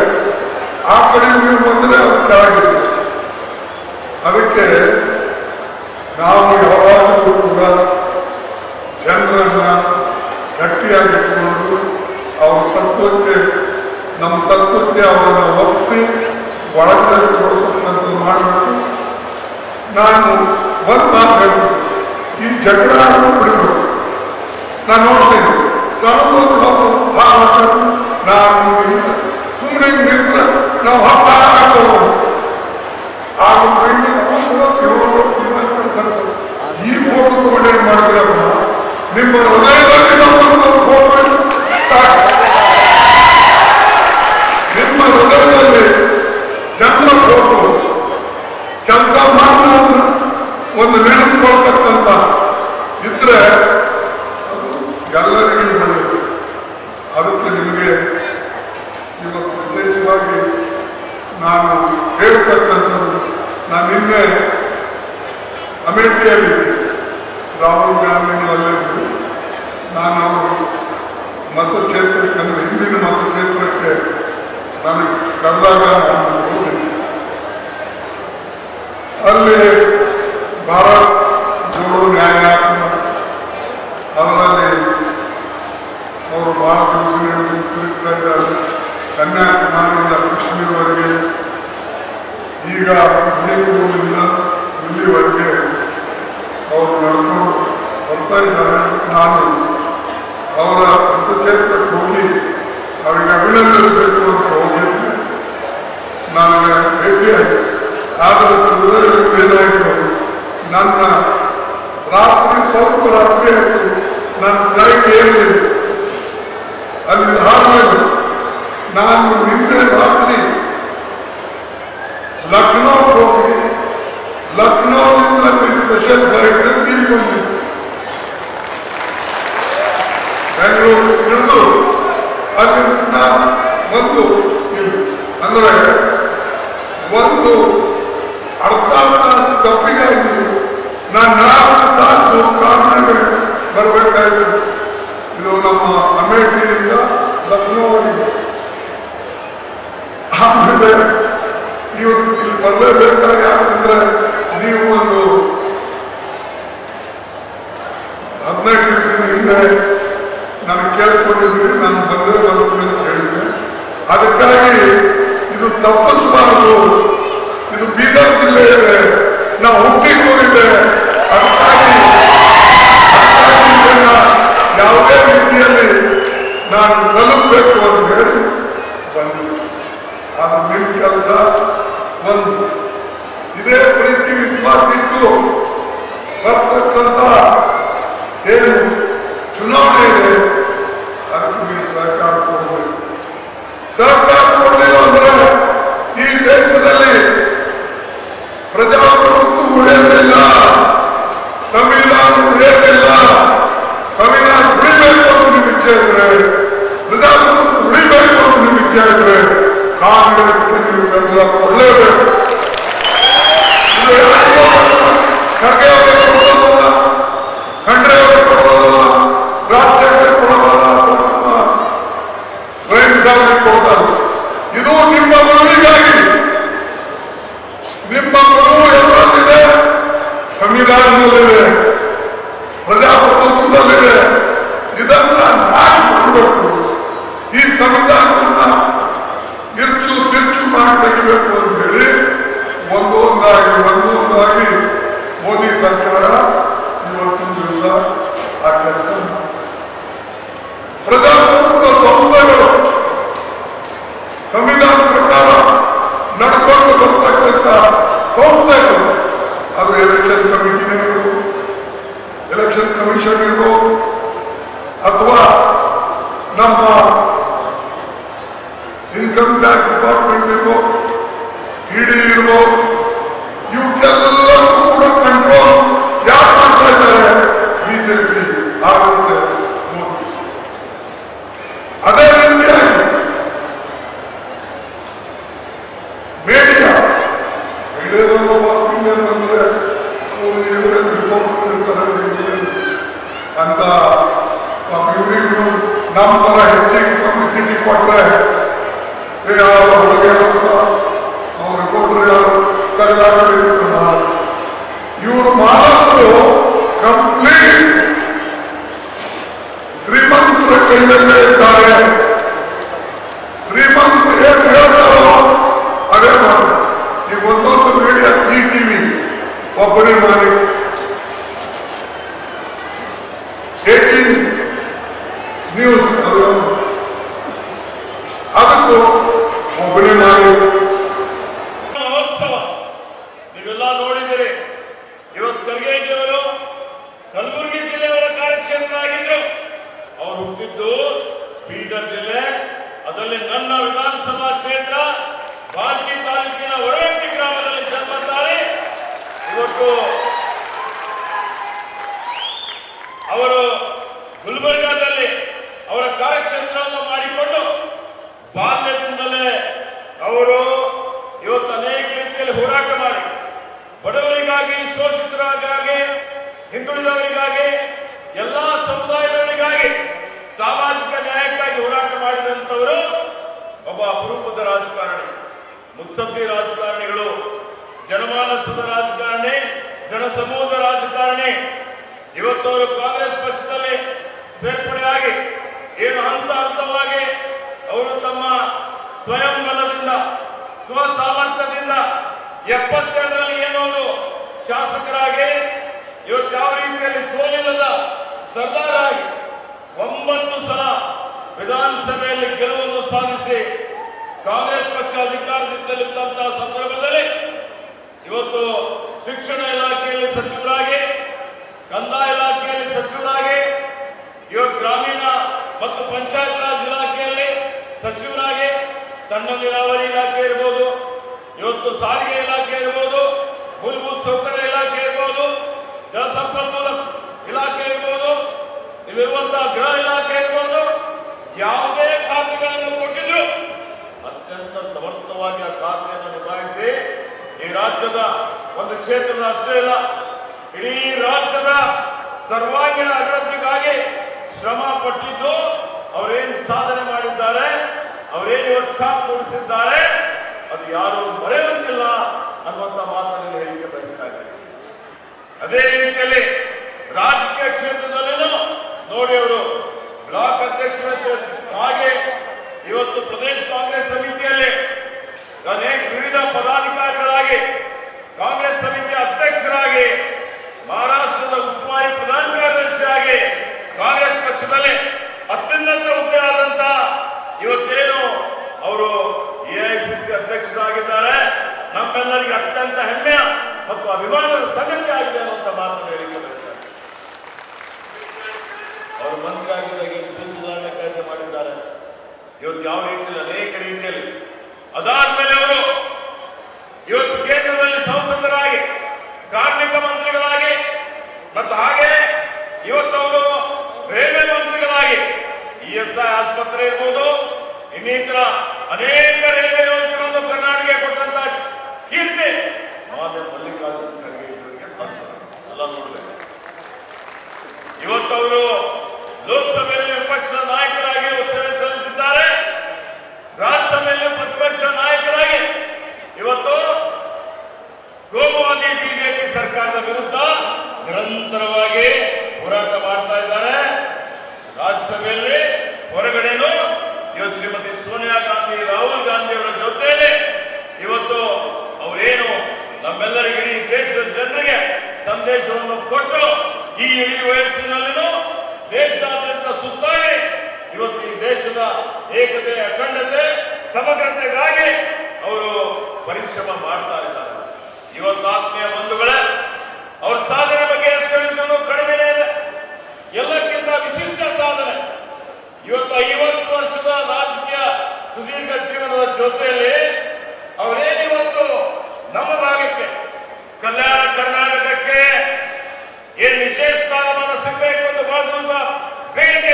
ಆ ಕಡೆ ನೀವು ಬಂದ್ರೆ ಅವ್ರ ಕೆಳಗಿರ್ತೇವೆ. ಅದಕ್ಕೆ ನಾವು ಯಾವಾಗಲೂ ಕೂಡ ಜನರನ್ನ ಗಟ್ಟಿಯಾಗಿಟ್ಕೊಂಡು ಅವ್ರ ತತ್ವಕ್ಕೆ, ನಮ್ಮ ತತ್ವಕ್ಕೆ ಅವರನ್ನು ಒಪ್ಪಿಸಿ ಒಳಗಡೆ ಕೊಡತಕ್ಕಂಥದ್ದು ಮಾಡಬೇಕು. ನಾನು ಒಂದು ಮಾತು ಹೇಳ್ತೀನಿ, ಈ ಜಗಳ ಬಿಡಬೇಕು. ನಾನು ನೋಡ್ತೀನಿ ನಾನು ಸುಮ್ಮನೆ ನಿಂತ್ರೆ ನಾವು ಹಬ್ಬ ಹಾಕೋದು. ಈ ಫೋಟೋ ತಗೊಂಡೇನು ಮಾಡ್ತೀರಪ್ಪ, ನಿಮ್ಮ ಹೃದಯದಲ್ಲಿ ನಿಮ್ಮ ಹೃದಯದಲ್ಲಿ ಜನ್ಮ ಫೋಟೋ ಕೆಲಸ ಮಾಡೋದು ಒಂದು ನೆನೆಸ್ಕೊಳ್ತಕ್ಕಂಥ ಇದ್ರೆ ಅದು ಎಲ್ಲರಿಗೂ ಒಳ್ಳೆಯದು. ಅದಕ್ಕೆ ನಿಮಗೆ ಇವತ್ತು ವಿಶೇಷವಾಗಿ ನಾನು ಹೇಳ್ತಕ್ಕಂಥದ್ದು, ನಾನು ನಿನ್ನೆ ಅಮೇಠಿಯಲ್ಲಿದ್ದೆ, ರಾಹುಲ್ ಗಾಂಧಿಗಳಲ್ಲಿದ್ದು ನಾನು ಅವರು ಮತಕ್ಷೇತ್ರಕ್ಕೆ, ಅಂದರೆ ಹಿಂದಿನ ಮತಕ್ಷೇತ್ರಕ್ಕೆ ನನಗೆ ಕರೆದಾಗ ನಾನು ಹೋಗಿದ್ದೆ. ಅಲ್ಲಿ ಭಾರತ್ ಜೋಡೋ ನ್ಯಾಯಾಲಯ ಅದರಲ್ಲಿ ಅವರು ಬಹಳ ದಿವಸ ಕನ್ಯಾಕುಮಾರಿಯಿಂದ ಕಾಶ್ಮೀರವರೆಗೆ, ಈಗ ಮಣಿಪುರದಿಂದ ಇಲ್ಲಿವರೆಗೆ ಅವರು ನಡ್ಕೊಂಡು ಬರ್ತಾ ಇದ್ದಾರೆ. ನಾನು ಅವರ ಮತಕ್ಷೇತ್ರಕ್ಕೆ ಹೋಗಿ ಅವರಿಗೆ ಅಭಿನಂದಿಸಬೇಕು ಅಂತ ಹೋಗಿದ್ದೆ. ನನಗೆ ಭೇಟಿಯಾಗಿ ಆದರೆ ಏನಾಯಿತು, ನನ್ನ ರಾತ್ರಿ ಸ್ವಲ್ಪ ರಾತ್ರಿ ಆಯಿತು, ನನ್ನ ಬೆಳಗ್ಗೆ ಏನಿದೆ ಅಲ್ಲಿ ಆದ್ಮೇಲೆ ನಾನು ನಿನ್ನೆ ರಾತ್ರಿ ಲಕ್ನೋ ಹೋಗಿ ಲಕ್ನೋದಿಂದ ಸ್ಪೆಷಲ್ ಫ್ಲೈಟ್ ಬಂದಿದ್ದೆ. ಬೆಂಗಳೂರು ಇಳಿದು ಅಲ್ಲಿಂದ ಒಂದು ಅಂದರೆ ಒಂದು ಅರ್ಧ ತಾಸು ತಪ್ಪಿಗಾಗಿ ನಾನು 4 ತಾಸು ಕಾರಣಕ್ಕೆ ಬರಬೇಕಾಯಿತು. ಇದು ನಮ್ಮ ಅಮೇಠಿಯಿಂದ ಲಕ್ನೋವರೆಗೆ. ಆಮೇಲೆ ಇವತ್ತು ಇಲ್ಲಿ ಬರಲೇಬೇಕಾಗಿ, ಯಾಕಂದ್ರೆ ನೀವು ಒಂದು ಹೇಳಿದ್ರಿ, ನಾನು ಬಂದೇ ಬರ್ತೀನಿ ಅಂತ ಹೇಳಿದ್ದೆ. ಅದಕ್ಕಾಗಿ ಇದು ತಪ್ಪಿಸಬಾರದು. ಇದು ಬೀದರ್ ಜಿಲ್ಲೆ ಇದೆ, ನಾವು ಹುಟ್ಟಿಕೊಂಡಿದ್ದೆ. ಅದಕ್ಕಾಗಿ ಇದನ್ನ ಯಾವುದೇ ರೀತಿಯಲ್ಲಿ ನಾನು ತಲುಪಬೇಕು ಅಂತ ಹೇಳಿ ಬಂದಿದ್ದೆ. ಅದು ನಿಮ್ಮ ಕೆಲಸ. ಒಂದು ಇದೇ ಪ್ರೀತಿ ವಿಶ್ವಾಸ ಇಟ್ಟು ಬರ್ತಕ್ಕಂಥ ಏನು ಚುನಾವಣೆ ಇದೆ ಅದಕ್ಕೆ ನೀವು ಸಹಕಾರ ಕೊಡಬೇಕು. ಸಹಕಾರ ಕೊಡಲಿಲ್ಲ ಅಂದ್ರೆ ಈ ದೇಶದಲ್ಲಿ ಪ್ರಜಾಪ್ರಭುತ್ವ ಉಳಿಯೋದಿಲ್ಲ, ಸಂವಿಧಾನ ಉಳಿಯೋದಿಲ್ಲ. ಸಂವಿಧಾನ ಉಳಿಬೇಕು ಅಂತ ನೀವು ಇಚ್ಛೆ ಇದ್ರೆ, ಪ್ರಜಾಪ್ರಭುತ್ವ ಉಳಿಬೇಕು ಅಂತ ನೀವು ಇಚ್ಛೆ ಇದ್ರೆ ಕಾಂಗ್ರೆಸ್ಗೆ ನೀವು ಬೆಂಬಲ ಕೊಡಲೇಬೇಕು. ಇದು ಯಾರಿಗೂ ಖರ್ಗೆ ಅವರಿಗೆ ಕೊಡೋದಲ್ಲ, ಖಂಡ್ರೆ ಅವರಿಗೆ ಕೊಡೋದಲ್ಲ, ರಾಜಶೇಖರ್ ಕೊಡೋದಲ್ಲ, ಸಾಹೇಬ್ ಕೊಡ್ತಾರೆ. ಇದು ನಿಮ್ಮ ಮಗುವಿಗಾಗಿ. ನಿಮ್ಮ ಮಗು ಎಲ್ಲರಿದೆ, ಸಂವಿಧಾನದಲ್ಲಿದೆ, ಪ್ರಜಾಪ್ರಭುತ್ವದಲ್ಲಿದೆ. ಇದನ್ನ ನಾಶ ಮಾಡಬೇಕು. ಈ ಸಂವಿಧಾನವನ್ನ ಕಿರ್ಚು ತಿರ್ಚು ಮಾಡಿ ತೆಗಿಬೇಕು ಅಂತ ಹೇಳಿ ಒಂದೊಂದಾಗಿ ಮೋದಿ ಸರ್ಕಾರ ಇವತ್ತಿನ ದಿವಸ ಆ ಕೆಲಸ ಮಾಡ್ತಾರೆ. ಪ್ರಜಾಪ್ರಭುತ್ವ ಸಂಸ್ಥೆಗಳು ಸಂವಿಧಾನ ಪ್ರಕಾರ ನಡ್ಕೊಂಡು ಬರ್ತಕ್ಕಂಥ ಸಂಸ್ಥೆಗಳು, ಅದು ಎಲೆಕ್ಷನ್ ಕಮಿಟಿನೇ ಇರ್ಬೋದು, ಎಲೆಕ್ಷನ್ ಕಮಿಷನ್ ಇರ್ಬೋದು, ಅಥವಾ ನಮ್ಮ ಇನ್ಕಮ್ ಟ್ಯಾಕ್ಸ್ ಡಿಪಾರ್ಟ್ಮೆಂಟ್ ಇರ್ಬೋದು, ಇಡಿ ಇರ್ಬೋದು, ಇವಕ್ಕೆಲ್ಲರೂ ಕೂಡ ಕಂಟ್ರೋಲ್ ಯಾರು ಮಾಡ್ತಾ ಇದ್ದಾರೆ? BJP, RSS, Modi. ಅದೇ ರೀತಿಯಾಗಿ ಬಂದ್ರೆ ಅಂತ ಇವರಿಗೂ ನಮ್ಮ ತರ ಹೆಚ್ಚಿಗೆ ಪಬ್ಲಿಸಿಟಿ ಕೊಟ್ರೆ ಹೊರಗೆ ಅವ್ರು ಕೊಟ್ರೆ ಯಾರು ಕರೆದಾಗಲಿ. ಇವರು ಮಾಡೋದು ಕಂಪ್ಲೀಟ್ ಶ್ರೀಮಂತರ ಕೈಯಲ್ಲೇ ಇದ್ದಾರೆ. ಶ್ರೀಮಂತರು ಏನು ಹೇಳ್ತಾರೋ ಅದೇ ಮಾಡ್ತಾರೆ. ಈಗ ಒಂದೊಂದು ಮೀಡಿಯಾ ಟಿವಿ ಒಬ್ಬನೇ ಮಾಡಿ 18 ನ್ಯೂಸ್ ಅದಕ್ಕೂ ಒಬ್ಬನೇ ಮಾಡಿ ಮಹೋತ್ಸವ ನೀವೆಲ್ಲ ನೋಡಿದಿರಿ. ಇವತ್ತು ಖರ್ಗೆಜಿಯವರು ಕಲಬುರಗಿ ಜಿಲ್ಲೆಯವರ ಕಾರ್ಯಕ್ಷೇತ್ರ ಆಗಿದ್ರು. ಅವರು ಹುಟ್ಟಿದ್ದು ಬೀದರ್ ಜಿಲ್ಲೆ, ಅದರಲ್ಲಿ ನನ್ನ ವಿಧಾನಸಭಾ ಕ್ಷೇತ್ರ ಬಾಲ್ಕಿ ತಾಲೂಕಿನ ಹೊರಟ್ಟಿ ಗ್ರಾಮದಲ್ಲಿ ಜನ್ಮ ತಾಳಿ ಇವತ್ತು ಅವರು ಗುಲ್ಬರ್ಗಾದಲ್ಲಿ ಅವರ ಕಾರ್ಯಕ್ಷೇತ್ರವನ್ನು ಮಾಡಿಕೊಂಡು ಬಾಲ್ಯದಿಂದಲೇ ಅವರು ಇವತ್ತು ಅನೇಕ ರೀತಿಯಲ್ಲಿ ಹೋರಾಟ ಮಾಡಿ ಬಡವರಿಗಾಗಿ, ಶೋಷಿತರಿಗಾಗಿ, ಹಿಂದುಳಿದವರಿಗಾಗಿ, ಎಲ್ಲಾ ಸಮುದಾಯದವರಿಗಾಗಿ ಸಾಮಾಜಿಕ ನ್ಯಾಯಕ್ಕಾಗಿ ಹೋರಾಟ ಮಾಡಿದಂಥವರು ಒಬ್ಬ ಅಪರೂಪದ ರಾಜಕಾರಣಿ. ಮುತ್ಸದ್ದಿ ರಾಜಕಾರಣಿಗಳು, ಜನಮಾನಸದ ರಾಜಕಾರಣಿ, ಜನಸಮೂಹದ ರಾಜಕಾರಣಿ. ಇವತ್ತು ಅವರು ಕಾಂಗ್ರೆಸ್ ಪಕ್ಷದಲ್ಲಿ ಸೇರ್ಪಡೆಯಾಗಿ ಏನು ಹಂತ ಹಂತವಾಗಿ ಅವರು ತಮ್ಮ ಸ್ವಯಂ ಬಲದಿಂದ, ಸ್ವಸಾಮರ್ಥ್ಯದಿಂದ 72ರಲ್ಲಿ ಏನೋ ಶಾಸಕರಾಗಿ ಇವತ್ತು ಯಾವ ರೀತಿಯಲ್ಲಿ ಸೋಲಿಲ್ಲದ ಸರ್ದಾರ್ ಆಗಿ 9 ಸಲ ವಿಧಾನಸಭೆಯಲ್ಲಿ ಗೆಲುವನ್ನು ಸಾಧಿಸಿ ಕಾಂಗ್ರೆಸ್ ಪಕ್ಷ ಅಧಿಕಾರದಲ್ಲಿದ್ದಂತಹ ಸಂದರ್ಭದಲ್ಲಿ ಇವತ್ತು ಶಿಕ್ಷಣ ಇಲಾಖೆಯಲ್ಲಿ ಸಚಿವರಾಗಿ, ಕಂದಾಯ ಇಲಾಖೆಯಲ್ಲಿ ಸಚಿವರಾಗಿ, ಇವತ್ತು ಗ್ರಾಮೀಣ ಮತ್ತು ಪಂಚಾಯತ್ ರಾಜ್ ಇಲಾಖೆಯಲ್ಲಿ ಸಚಿವರಾಗಿ, ಸಣ್ಣ ನೀರಾವರಿ ಇಲಾಖೆ ಇರ್ಬೋದು, ಇವತ್ತು ಸಾರಿಗೆ ಇಲಾಖೆ ಇರ್ಬೋದು, ಮೂಲಭೂತ ಸೌಕರ್ಯ ಇಲಾಖೆ ಇರ್ಬೋದು, ಜಲಸಂಪನ್ಮೂಲ ಇಲಾಖೆ ಇರ್ಬೋದು, ಇಲ್ಲಿರುವಂತಹ ಗೃಹ ಇಲಾಖೆ ಇರ್ಬೋದು, ಯಾವುದೇ ಖಾತೆಗಳನ್ನು ಕೊಟ್ಟಿದ್ರು ಅತ್ಯಂತ ಸಮರ್ಥವಾಗಿ ಆ ಖಾತೆಯನ್ನು ನಿಭಾಯಿಸಿ ಈ ರಾಜ್ಯದ ಒಂದು ಕ್ಷೇತ್ರದ ಅಷ್ಟೇ ಇಲ್ಲ, ಇಡೀ ರಾಜ್ಯದ ಸರ್ವಾಂಗೀಣ ಅಭಿವೃದ್ಧಿಗಾಗಿ ಶ್ರಮ ಪಟ್ಟಿದ್ದು ಅವರೇನು ಸಾಧನೆ ಮಾಡಿದ್ದಾರೆ, ಅವರೇನು ಇವತ್ತು ಛಾಪ್ ಮೂಡಿಸಿದ್ದಾರೆ, ಅದು ಯಾರು ಮರೆಯುವಂತಿಲ್ಲ ಅನ್ನುವಂಥ ಮಾತನ್ನು ಹೇಳಿಕೆ ಬಯಸ್ತಾ ಇದ್ದಾರೆ. ಅದೇ ರೀತಿಯಲ್ಲಿ ರಾಜಕೀಯ ಕ್ಷೇತ್ರದಲ್ಲಿನೂ ನೋಡಿ ಅವರು ಬ್ಲಾಕ್ ಅಧ್ಯಕ್ಷರ ಹಾಗೆ ಇವತ್ತು ಪ್ರದೇಶ ಕಾಂಗ್ರೆಸ್ ಸಮಿತಿಯಲ್ಲಿ ಅನೇಕ ವಿವಿಧ ಪದಾಧಿಕಾರಿಗಳಾಗಿ ಕಾಂಗ್ರೆಸ್ ಸಮಿತಿಯ ಅಧ್ಯಕ್ಷರಾಗಿ ಮಹಾರಾಷ್ಟ್ರದ ಉಸ್ತುವಾರಿ ಪ್ರಧಾನ ಕಾರ್ಯದರ್ಶಿಯಾಗಿ ಕಾಂಗ್ರೆಸ್ ಪಕ್ಷದಲ್ಲಿ ಅತ್ಯುನ್ನತ ಹುದ್ದೆ ಆದಂತ ಇವತ್ತೇನು ಅವರು ಎಐಸಿಸಿ ಅಧ್ಯಕ್ಷರಾಗಿದ್ದಾರೆ. ನಮ್ಮೆಲ್ಲರಿಗೆ ಅತ್ಯಂತ ಹೆಮ್ಮೆಯ ಮತ್ತು ಅಭಿಮಾನದ ಸಂಗತಿ ಆಗಿದೆ ಅನ್ನುವಂಥ ಮಾತನ್ನು ಹೇಳಿಕೆ ಬಯಸ್ತಾರೆ. ಅವರು ಮಂತ್ರಿ ಆಗಿದ್ದಾಗ ಸುಧಾರಣೆ ಕಾರ್ಯ ಮಾಡಿದ್ದಾರೆ. ಇವತ್ತು ಯಾವ ರೀತಿಯಲ್ಲಿ ಅನೇಕ ರೀತಿಯಲ್ಲಿ ಅದಾದ್ಮೇಲೆ ಅವರು ಇವತ್ತು ಕೇಂದ್ರದಲ್ಲಿ ಸಂಸದರಾಗಿ ಕಾರ್ಮಿಕ ಮಂತ್ರಿಗಳಾಗಿ ಮತ್ತು ಹಾಗೆ ಇವತ್ತು ಅವರು ರೈಲ್ವೆ ಮಂತ್ರಿಗಳಾಗಿ ಇಎಸ್ಐ ಆಸ್ಪತ್ರೆ ಇರ್ಬೋದು, ಇನ್ನಿತರ ಅನೇಕ ರೈಲ್ವೆ ಯೋಜನೆಗಳನ್ನು ಕರ್ನಾಟಕ ಕೊಟ್ಟಂತ ಕೀರ್ತಿ ಮಾನ್ಯ ಮಲ್ಲಿಕಾರ್ಜುನ ಖರ್ಗೆ ಇವರಿಗೆ ಅಲ್ಲ ನೋಡಬೇಕು. ಇವತ್ತು ಅವರು ಲೋಕಸಭೆಯಲ್ಲಿ ವಿಪಕ್ಷ ನಾಯಕರಾಗಿ ಸೇವೆ ಸಲ್ಲಿಸಿದ್ದಾರೆ. ರಾಜ್ಯಸಭೆಯಲ್ಲಿ ಪ್ರತಿಪಕ್ಷ ನಾಯಕರಾಗಿ ಇವತ್ತು ಗೋವಾದಿ ಬಿಜೆಪಿ ಸರ್ಕಾರದ ವಿರುದ್ಧ ನಿರಂತರವಾಗಿ ಹೋರಾಟ ಮಾಡ್ತಾ ಇದ್ದಾರೆ. ರಾಜ್ಯಸಭೆಯಲ್ಲಿ ಹೊರಗಡೆನೂ ಇವತ್ತು ಶ್ರೀಮತಿ ಸೋನಿಯಾ ಗಾಂಧಿ, ರಾಹುಲ್ ಗಾಂಧಿ ಅವರ ಜೊತೆಯಲ್ಲಿ ಇವತ್ತು ಅವರೇನು ನಮ್ಮೆಲ್ಲರಿಗೆ ಇಡೀ ದೇಶದ ಜನರಿಗೆ ಸಂದೇಶವನ್ನು ಕೊಟ್ಟು ಈ ಇಡೀ ವಯಸ್ಸಿನಲ್ಲಿನೂ ದೇಶದಾದ್ಯಂತ ಸುತ್ತಾಗಿ ಇವತ್ತು ಈ ದೇಶದ ಏಕತೆ, ಅಖಂಡತೆ, ಸಮಗ್ರತೆಗಾಗಿ ಅವರು ಪರಿಶ್ರಮ ಮಾಡ್ತಾ ಇದ್ದಾರೆ. ಇವತ್ತು ಆತ್ಮೀಯ ಬಂಧುಗಳೇ, ಅವ್ರ ಸಾಧನೆ ಬಗ್ಗೆ ಎಷ್ಟು ಹೇಳಿದ್ರು ಕಡಿಮೆನೇ ಇದೆ. ಎಲ್ಲಕ್ಕಿಂತ ವಿಶಿಷ್ಟ ಸಾಧನೆ ಇವತ್ತು 50 ವರ್ಷದ ರಾಜಕೀಯ ಸುದೀರ್ಘ ಜೀವನದ ಜೊತೆಯಲ್ಲಿ ಅವರೇನಿವತ್ತು ನಮ್ಮ ಭಾಗಕ್ಕೆ, ಕಲ್ಯಾಣ ಕರ್ನಾಟಕಕ್ಕೆ ಏನ್ ವಿಶೇಷ ಸ್ಥಾನಮಾನ ಸಿಗಬೇಕು ಅಂತ ಬಹಳ ಬೇಡಿಕೆ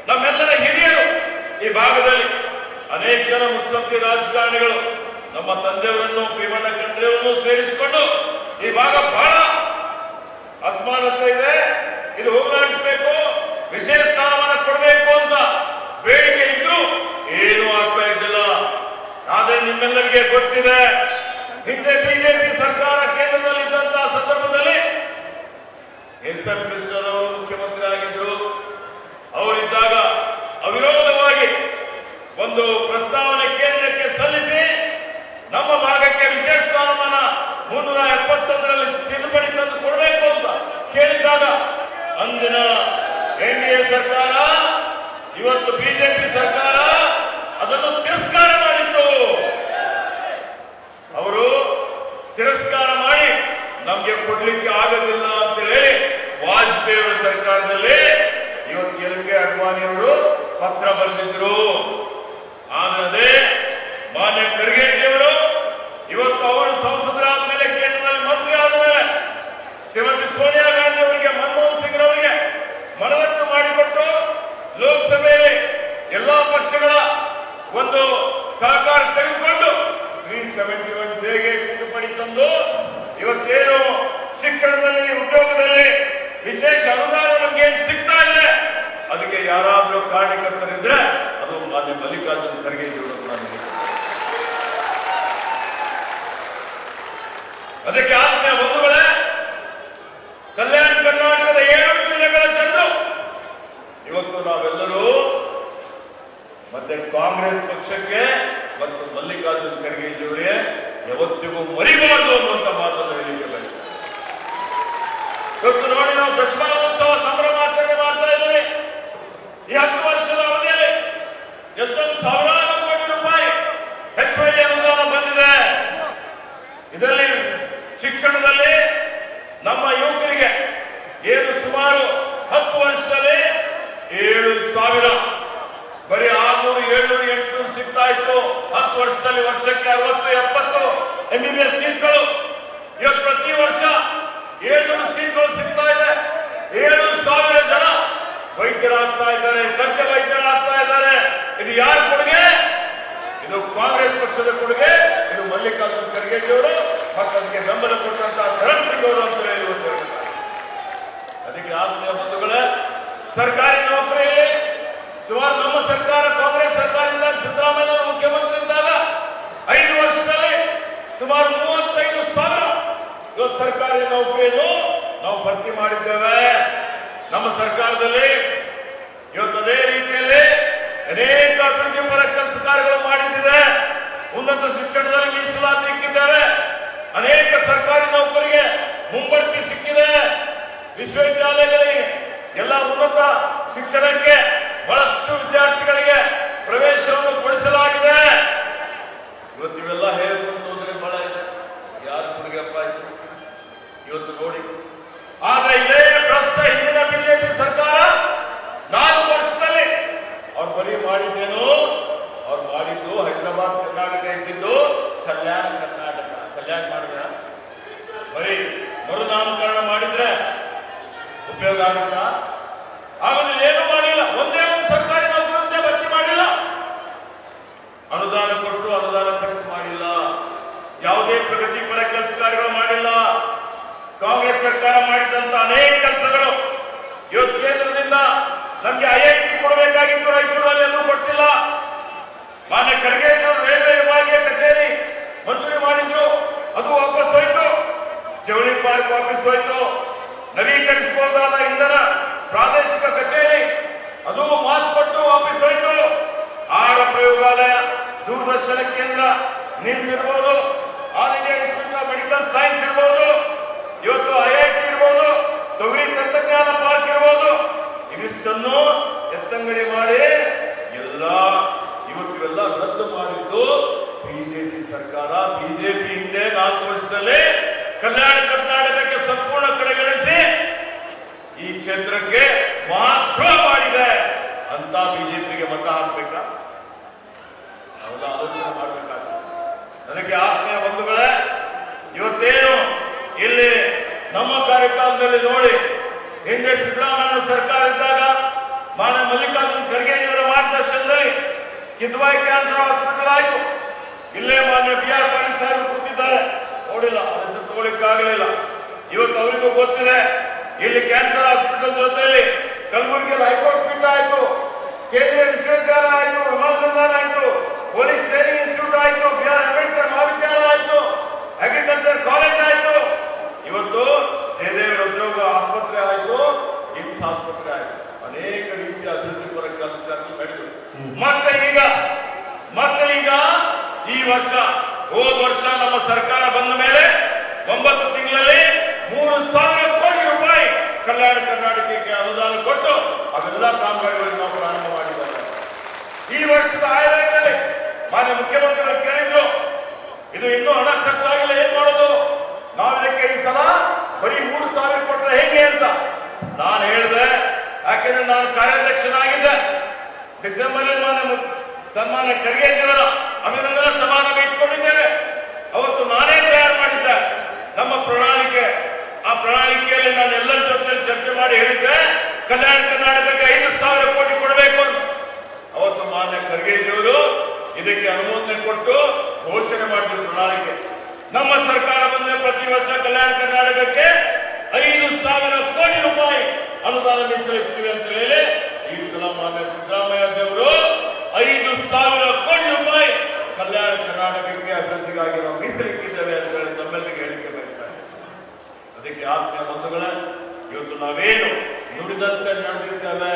ನಮ್ಮೆಲ್ಲರ ಹಿರಿಯರು ಈ ಭಾಗದಲ್ಲಿ ಅನೇಕ ಜನ ಮುತ್ಸದ್ದಿ ರಾಜಕಾರಣಿಗಳು ನಮ್ಮ ತಂದೆಯವರನ್ನು, ಭೀಮಣ್ಣ ಖಂಡ್ರೆಯವರನ್ನು ಸೇರಿಸಿಕೊಂಡು ಈ ಭಾಗ ಬಹಳ ಅಸಮಾನತೆ ಇದೆ, ಇದು ಹೋಗಲಾಡಿಸಬೇಕು, ವಿಶೇಷ ಸ್ಥಾನಮಾನ ಕೊಡಬೇಕು ಅಂತ ಬೇಡಿಕೆ ಇದ್ರು ಏನು ಆಗ್ತಾ ಇದ್ದಿಲ್ಲ. ಆದ್ರೆ ನಿಮ್ಮೆಲ್ಲರಿಗೆ ಗೊತ್ತಿದೆ, ಹಿಂದೆ ಬಿಜೆಪಿ ಸರ್ಕಾರ ಕೇಂದ್ರದಲ್ಲಿ ಇದ್ದಂತಹ ಸಂದರ್ಭದಲ್ಲಿ ಎಸ್.ಎಂ. ಕೃಷ್ಣರವರು ಮುಖ್ಯಮಂತ್ರಿ ಆಗಿದ್ರು. ಅವರಿದ್ದಾಗ ಅವಿರೋಧವಾಗಿ ಒಂದು ಪ್ರಸ್ತಾವನೆ ಕೇಂದ್ರಕ್ಕೆ ಸಲ್ಲಿಸಿ ನಮ್ಮ ಭಾಗಕ್ಕೆ ವಿಶೇಷ ಸ್ಥಾನಮಾನ 371ರಲ್ಲಿ ತಿದ್ದುಪಡಿ ತಂದು ಕೊಡಬೇಕು ಅಂತ ಕೇಳಿದಾಗ ಅಂದಿನ ಎನ್ಡಿಎ ಸರ್ಕಾರ, ಇವತ್ತು ಬಿಜೆಪಿ ಸರ್ಕಾರ ಅದನ್ನು ತಿರಸ್ಕಾರ ಮಾಡಿತ್ತು. ಅವರು ತಿರಸ್ಕಾರ ಮಾಡಿ ನಮ್ಗೆ ಕೊಡ್ಲಿಕ್ಕೆ ಆಗೋದಿಲ್ಲ ಅಂತ ಹೇಳಿ ವಾಜಪೇಯಿ ಅವರ ಸರ್ಕಾರದಲ್ಲಿ ಇವತ್ತು ಎಲ್.ಕೆ. ಅಡ್ವಾಣಿ ಅವರು ಪತ್ರ ಬರೆದಿದ್ರು. ಆದರೆ ಮಾನ್ಯ ಖರ್ಗೆ ಅವರು ಇವತ್ತು ಅವರು ಸಂಸದರಾದ ಮೇಲೆ, ಕೇಂದ್ರದಲ್ಲಿ ಮಂತ್ರಿ ಆದ ಮೇಲೆ ಶ್ರೀಮತಿ ಸೋನಿಯಾ ಗಾಂಧಿ ಅವರಿಗೆ, ಮನಮೋಹನ್ ಸಿಂಗ್ ಅವರಿಗೆ ಮನದಟ್ಟು ಮಾಡಿಕೊಟ್ಟು ಲೋಕಸಭೆಯಲ್ಲಿ ಎಲ್ಲಾ ಪಕ್ಷಗಳ ಒಂದು ಸಹಕಾರ ತೆಗೆದುಕೊಂಡು 371 ತಿದ್ದುಪಡಿ ತಂದು ಇವತ್ತೇನು ಶಿಕ್ಷಣದಲ್ಲಿ, ಉದ್ಯೋಗದಲ್ಲಿ ವಿಶೇಷ ಅನುದಾನ ನಮಗೆ ಸಿಗ್ತಾ ಇದೆ, ಅದಕ್ಕೆ ಯಾರಾದ್ರೂ ಕಾರಣಕರ್ತರಿದ್ರೆ ಅದು ಮಾನ್ಯ ಮಲ್ಲಿಕಾರ್ಜುನ ಖರ್ಗೆ ಅದಕ್ಕೆ ಆತ್ಮೀಯ ಬಂಧುಗಳೇ, ಕಲ್ಯಾಣ ಕರ್ನಾಟಕದ 7 ಜಿಲ್ಲೆಗಳ ಜನರು ಇವತ್ತು ನಾವೆಲ್ಲರೂ ಮತ್ತೆ ಕಾಂಗ್ರೆಸ್ ಪಕ್ಷಕ್ಕೆ ಮತ್ತು ಮಲ್ಲಿಕಾರ್ಜುನ ಖರ್ಗೆ ಅವರಿಗೆ ಯಾವತ್ತಿಗೂ ಮರಿಬಾರದು ಅನ್ನುವಂತ ಮಾತನ್ನು ಹೇಳಿಕೆ ಬೇಕು. ಇವತ್ತು ನೋಡಿ, ನಾವು ದಶಮಾನೋತ್ಸವ ಸಂಭ್ರಮಾಚರಣೆ ಮಾಡ್ತಾ ಇದ್ದೀವಿ. ಈ 10 ವರ್ಷದ ಅವಧಿಯಲ್ಲಿ ಎಷ್ಟೊಂದು ಸಾವಿರಾರು ಕೋಟಿ ರೂಪಾಯಿ ಹೆಚ್ಚುವರಿ ಅನುದಾನ ಬಂದಿದೆ. ಇದರಲ್ಲಿ ಶಿಕ್ಷಣದಲ್ಲಿ ನಮ್ಮ ಯುವಕರಿಗೆ ಏನು ಸುಮಾರು 10 ವರ್ಷದಲ್ಲಿ 7,000 ಬರೀ 600, 700, 800 ಸಿಗ್ತಾ ಇತ್ತು. 10 ವರ್ಷದಲ್ಲಿ ವರ್ಷಕ್ಕೆ 60, 70 MBBS ಸೀಟ್ಗಳು. ಇವತ್ತು ಪ್ರತಿ ವರ್ಷ 700 ಸೀಟ್ಗಳು ಸಿಗ್ತಾ ಇದೆ. 7,000 ಜನ ವೈದ್ಯರಾಗ್ತಾ ಇದ್ದಾರೆ, ತಜ್ಞ ವೈದ್ಯರಾಗ್ತಾ ಇದ್ದಾರೆ. ಇದು ಯಾರ ಕೊಡುಗೆ? ಇದು ಕಾಂಗ್ರೆಸ್ ಪಕ್ಷದ ಕೊಡುಗೆ. ಇದು ಮಲ್ಲಿಕಾರ್ಜುನ ಖರ್ಗೆ ಅವರು ಮತ್ತು ಅದಕ್ಕೆ ಬೆಂಬಲ ಕೊಟ್ಟಂತಹ ಧರಣ್ ಸಿಂಗ್ ಅವರು ಅಂತ ಹೇಳಿ ಅದಕ್ಕೆ ಆತ್ಮೀಯ ಬಂಧುಗಳೇ, ಸರ್ಕಾರಿ ನೌಕರಿಯಲ್ಲಿ ಸುಮಾರು ನಮ್ಮ ಸರ್ಕಾರ, ಕಾಂಗ್ರೆಸ್ ಸರ್ಕಾರದಿಂದ ಸಿದ್ದರಾಮಯ್ಯ ಮುಖ್ಯಮಂತ್ರಿ ಇದ್ದಾಗ 5 ವರ್ಷದಲ್ಲಿ ಸುಮಾರು 35,000 ಇವತ್ತು ಸರ್ಕಾರಿ ನೌಕರಿಯನ್ನು ನಾವು ಭರ್ತಿ ಮಾಡಿದ್ದೇವೆ. ನಮ್ಮ ಸರ್ಕಾರದಲ್ಲಿ ಇವತ್ತು ಅದೇ ರೀತಿಯಲ್ಲಿ ಅನೇಕ ಅಭಿವೃದ್ಧಿ ಪರ ಕೆಲಸ ಕಾರ್ಯಗಳು ಮಾಡಿದ್ದಿದೆ. ಉನ್ನತ ಶಿಕ್ಷಣದಲ್ಲಿ ಮೀಸಲಾತಿ ಇಕ್ಕಿದ್ದಾರೆ. ಅನೇಕ ಸರ್ಕಾರಿ ನೌಕರಿಗೆ ಮುಂಬಡ್ತಿ ಸಿಕ್ಕಿದೆ. ವಿಶ್ವವಿದ್ಯಾಲಯಗಳಿಗೆ ಎಲ್ಲ ಉನ್ನತ ಶಿಕ್ಷಣಕ್ಕೆ ಬಹಳಷ್ಟು ವಿದ್ಯಾರ್ಥಿಗಳಿಗೆ ಪ್ರವೇಶವನ್ನು ಕೊಡಿಸಲಾಗಿದೆ. ಇವತ್ತು ಇವೆಲ್ಲ ಹೇಳ್ಕೊಂಡು ಹೋದ್ರೆ ಬಹಳ ಇದೆ, ಯಾರು ಹುಡುಗಪ್ಪ ಆಯ್ತು ಇವತ್ತು ನೋಡಿ. ಆದ್ರೆ ಇದೇ ಭ್ರಷ್ಟ ಹಿಂದಿನ ಬಿಜೆಪಿ ಸರ್ಕಾರ 4 ವರ್ಷದಲ್ಲಿ ಅವ್ರು ಬರೀ ಮಾಡಿದ್ದೇನು, ಅವ್ರು ಮಾಡಿದ್ದು ಹೈದರಾಬಾದ್ ಕರ್ನಾಟಕ ಇದ್ದಿದ್ದು ಕಲ್ಯಾಣ ಕರ್ನಾಟಕ. ಕಲ್ಯಾಣ ಮಾಡಿದ್ರ ಬರೀ ಮರುನಾಮಕರಣ ಮಾಡಿದ್ರೆ ಉಪಯೋಗ ಆಗುತ್ತಾ? ಆಗೋದಿಲ್ಲ. ಏನು ಮಾಡಿಲ್ಲ. ಒಂದೇ ಒಂದು ಸರ್ಕಾರಿ ನೌಕರರಂತೆ ಭರ್ತಿ ಮಾಡಿಲ್ಲ. ಅನುದಾನ ಕೊಟ್ಟು ಅನುದಾನ ಖರ್ಚು ಮಾಡಿಲ್ಲ. ಯಾವುದೇ ಪ್ರಗತಿಪರ ಕೆಲಸ ಕಾರ್ಯಗಳು ಮಾಡಿಲ್ಲ. ಕಾಂಗ್ರೆಸ್ ಸರ್ಕಾರ ಮಾಡಿದಂತ ಅನೇಕ ಕೆಲಸಗಳು ಇವತ್ತು ಕೇಂದ್ರದಿಂದ ನಮ್ಗೆ IIT ಕೊಡಬೇಕಾಗಿತ್ತು, ರಾಯಚೂರಲ್ಲಿ ಎಲ್ಲೂ ಕೊಟ್ಟಿಲ್ಲ. ಮಾನ್ಯ ಖರ್ಗೆ ರೈಲ್ವೆ ವಿಭಾಗೀಯ ಕಚೇರಿ ಮಂಜೂರಿ ಮಾಡಿದ್ರು, ಅದು ವಾಪಸ್ ಹೋಯ್ತು. ಜವಳಿ ಪಾರ್ಕ್ ವಾಪಸ್ ಹೋಯ್ತು. ನವೀಕರಿಸಬಹುದಾದ ಇಂಧನ ಪ್ರಾದೇಶಿಕ ಕಚೇರಿ ಅದು ಮಾತು ಕೊಟ್ಟು ವಾಪಸ್ ಹೋಯ್ತು. ಆಹಾರ ಪ್ರಯೋಗಾಲಯ, ದೂರದರ್ಶನ ಕೇಂದ್ರ ನಿಂತಿರ್ಬೋದು, All India Institute of Medical Science ಇರ್ಬೋದು, ಇವತ್ತು IIT ಇರ್ಬೋದು, ತೊಗರಿ ತಂತ್ರಜ್ಞಾನ ಪಾರ್ಕ್ ಇರ್ಬೋದು, ಇವಿಷ್ಟನ್ನು ಎತ್ತಂಗಡಿ ಮಾಡಿ ಇವತ್ತಿವೆಲ್ಲ ರದ್ದು ಮಾಡಿದ್ದು ಬಿಜೆಪಿ ಸರ್ಕಾರ. ಬಿಜೆಪಿ ಹಿಂದೆ 4 ವರ್ಷದಲ್ಲಿ ಕಲ್ಯಾಣ ಕರ್ನಾಟಕಕ್ಕೆ ಸಂಪೂರ್ಣ ಕಡೆಗಣಿಸಿ ಈ ಕ್ಷೇತ್ರಕ್ಕೆ ಮಾತ್ರ ಮಾಡಿದೆ ಅಂತ ಬಿಜೆಪಿಗೆ ಮತ ಹಾಕ್ಬೇಕಾ? ಅವೆಲ್ಲ ಆಲೋಚನೆ ಮಾಡ್ಬೇಕಾಗ್ತದೆ. ನನಗೆ ಆತ್ಮೀಯ ಬಂಧುಗಳೇ, ಇವತ್ತೇನು ಇಲ್ಲಿ ನಮ್ಮ ಕಾರ್ಯಕಾಲದಲ್ಲಿ ನೋಡಿ, ಹಿಂದೆ ಸಿದ್ದರಾಮಯ್ಯ ಸರ್ಕಾರ ಇದ್ದಾಗ ಮಾನ್ಯ ಮಲ್ಲಿಕಾರ್ಜುನ ಖರ್ಗೆ ಅವರ ಮಾರ್ಗದರ್ಶನದಲ್ಲಿ ಕಿದ್ವಾಯಿ ಕ್ಯಾನ್ಸರ್ ಹಾಸ್ಪಿಟಲ್ ಆಯಿತು. ಇಲ್ಲೇ ಮಾನ್ಯ BR ಪಾಟೀಲ್ ಸಾಹೇಬರು ಕೂತಿದ್ದಾರೆ, ನೋಡಿಲ್ಲ, ಅದನ್ನು ತಗೊಳ್ಳಿಕ್ಕಾಗಲಿಲ್ಲ. ಇವತ್ತು ಅವರಿಗೂ ಗೊತ್ತಿದೆ, ಇಲ್ಲಿ ಕ್ಯಾನ್ಸರ್ ಹಾಸ್ಪಿಟಲ್ ಜೊತೆಯಲ್ಲಿ ಕಲಬುರಗಿಯಲ್ಲಿ ಹೈಕೋರ್ಟ್ ಪೀಠ ಆಯಿತು, ಕೇಂದ್ರೀಯ ವಿಶ್ವವಿದ್ಯಾಲಯ ಆಯಿತು, ವಿಮಾನ ಆಯಿತು, ಪೊಲೀಸ್ ಟ್ರೈನಿಂಗ್ ಇನ್ಸ್ಟಿಟ್ಯೂಟ್ ಆಯಿತು, BR ಅಂಬೇಡ್ಕರ್ ಮಹಾವಿದ್ಯಾಲಯ ಆಯಿತು, ಅಗ್ರಿಕಲ್ಚರ್ ಕಾಲೇಜ್ ಆಯಿತು, ಇವತ್ತು ಜಯದೇವ ಉದ್ಯೋಗ ಆಸ್ಪತ್ರೆ ಆಯಿತು, ಕಿಮ್ಸ್ ಆಸ್ಪತ್ರೆ ಆಯಿತು. ಅನೇಕ ರೀತಿಯ ಅಭಿವೃದ್ಧಿ ಪರ ಕೆಲಸ ನಡೆದು ಮತ್ತೆ ಈಗ ಈ ವರ್ಷ, ಹೋದ ವರ್ಷ ನಮ್ಮ ಸರ್ಕಾರ ಬಂದ ಮೇಲೆ 9 ತಿಂಗಳಲ್ಲಿ 3,000 ಕೋಟಿ ರೂಪಾಯಿ ಕಲ್ಯಾಣ ಕರ್ನಾಟಕಕ್ಕೆ ಅನುದಾನ ಕೊಟ್ಟು ಅವೆಲ್ಲ ಕಾಮಗಾರಿಗಳನ್ನು ನಾವು ಪ್ರಾರಂಭ ಮಾಡಿದ್ದಾರೆ. ಈ ವರ್ಷದ ಆಯವ್ಯಯದಲ್ಲಿ ಮಾನ್ಯ ಮುಖ್ಯಮಂತ್ರಿಗಳು ಕೇಳಿದ್ರು, ಇದು ಇನ್ನೂ ಹಣ ಖರ್ಚಾಗಿಲ್ಲ, ಏನ್ ಮಾಡೋದು? ನಾವು ಇದಕ್ಕೆ ಈ ಸಲ ಬರೀ 3,000 ಕೊಟ್ಟರೆ ಹೇಗೆ ಅಂತ ನಾನು ಹೇಳಿದೆ. ಯಾಕೆಂದ್ರೆ ನಾನು ಕಾರ್ಯಾಧ್ಯಕ್ಷನಾಗಿದ್ದೆ. ಡಿಸೆಂಬರ್ ಸನ್ಮಾನ್ಯ ಖರ್ಗೆ ಅವರ ಅಭಿನಂದನಾ ಸಮಾರಂಭ ಇಟ್ಕೊಂಡಿದ್ದೇವೆ. ಅವತ್ತು ನಾನೇ ತಯಾರು ಮಾಡಿದ್ದೆ ನಮ್ಮ ಪ್ರಣಾಳಿಕೆ. ಆ ಪ್ರಣಾಳಿಕೆಯಲ್ಲಿ ನಾನು ಎಲ್ಲರ ಜೊತೆ ಚರ್ಚೆ ಮಾಡಿ ಹೇಳಿದ್ದೆ, ಕಲ್ಯಾಣ ಕರ್ನಾಟಕಕ್ಕೆ 5,000 ಕೋಟಿ ಕೊಡಬೇಕು ಅಂತ. ಅವತ್ತು ಮಾನ್ಯ ಖರ್ಗೆ ಅವರು ಇದಕ್ಕೆ ಅನುಮೋದನೆ ಕೊಟ್ಟು ಘೋಷಣೆ ಮಾಡಿದ್ರು ಪ್ರಣಾಳಿಕೆ. ನಮ್ಮ ಸರ್ಕಾರ ಬಂದ ಪ್ರತಿ ವರ್ಷ ಕಲ್ಯಾಣ ಕರ್ನಾಟಕಕ್ಕೆ 5,000 ಕೋಟಿ ರೂಪಾಯಿ ಅನುದಾನ ಮೀಸಲಿಡ್ತೀವಿ ಅಂತ ಹೇಳಿ ಈ ಸಲ ಮಾನ್ಯ ಸಿದ್ದರಾಮಯ್ಯ ಅವರು 5,000 ಕೋಟಿ ರೂಪಾಯಿ ಕಲ್ಯಾಣ ಕರ್ನಾಟಕಕ್ಕೆ ಅಭಿವೃದ್ಧಿಗಾಗಿ ನಾವು ಮೀಸಲಿಟ್ಟಿದ್ದೇವೆ ಅಂತ ಹೇಳಿ ತಮ್ಮೆಲ್ಲರಿಗೆ ಹೇಳಿಕೆ ಬಯಸ್ತಾರೆ. ಅದಕ್ಕೆ ಆತ್ಮೀಯ ಬಂಧುಗಳೇ, ಇವತ್ತು ನಾವೇನು ನುಡಿದಂತೆ ನಡೆದಿದ್ದೇವೆ,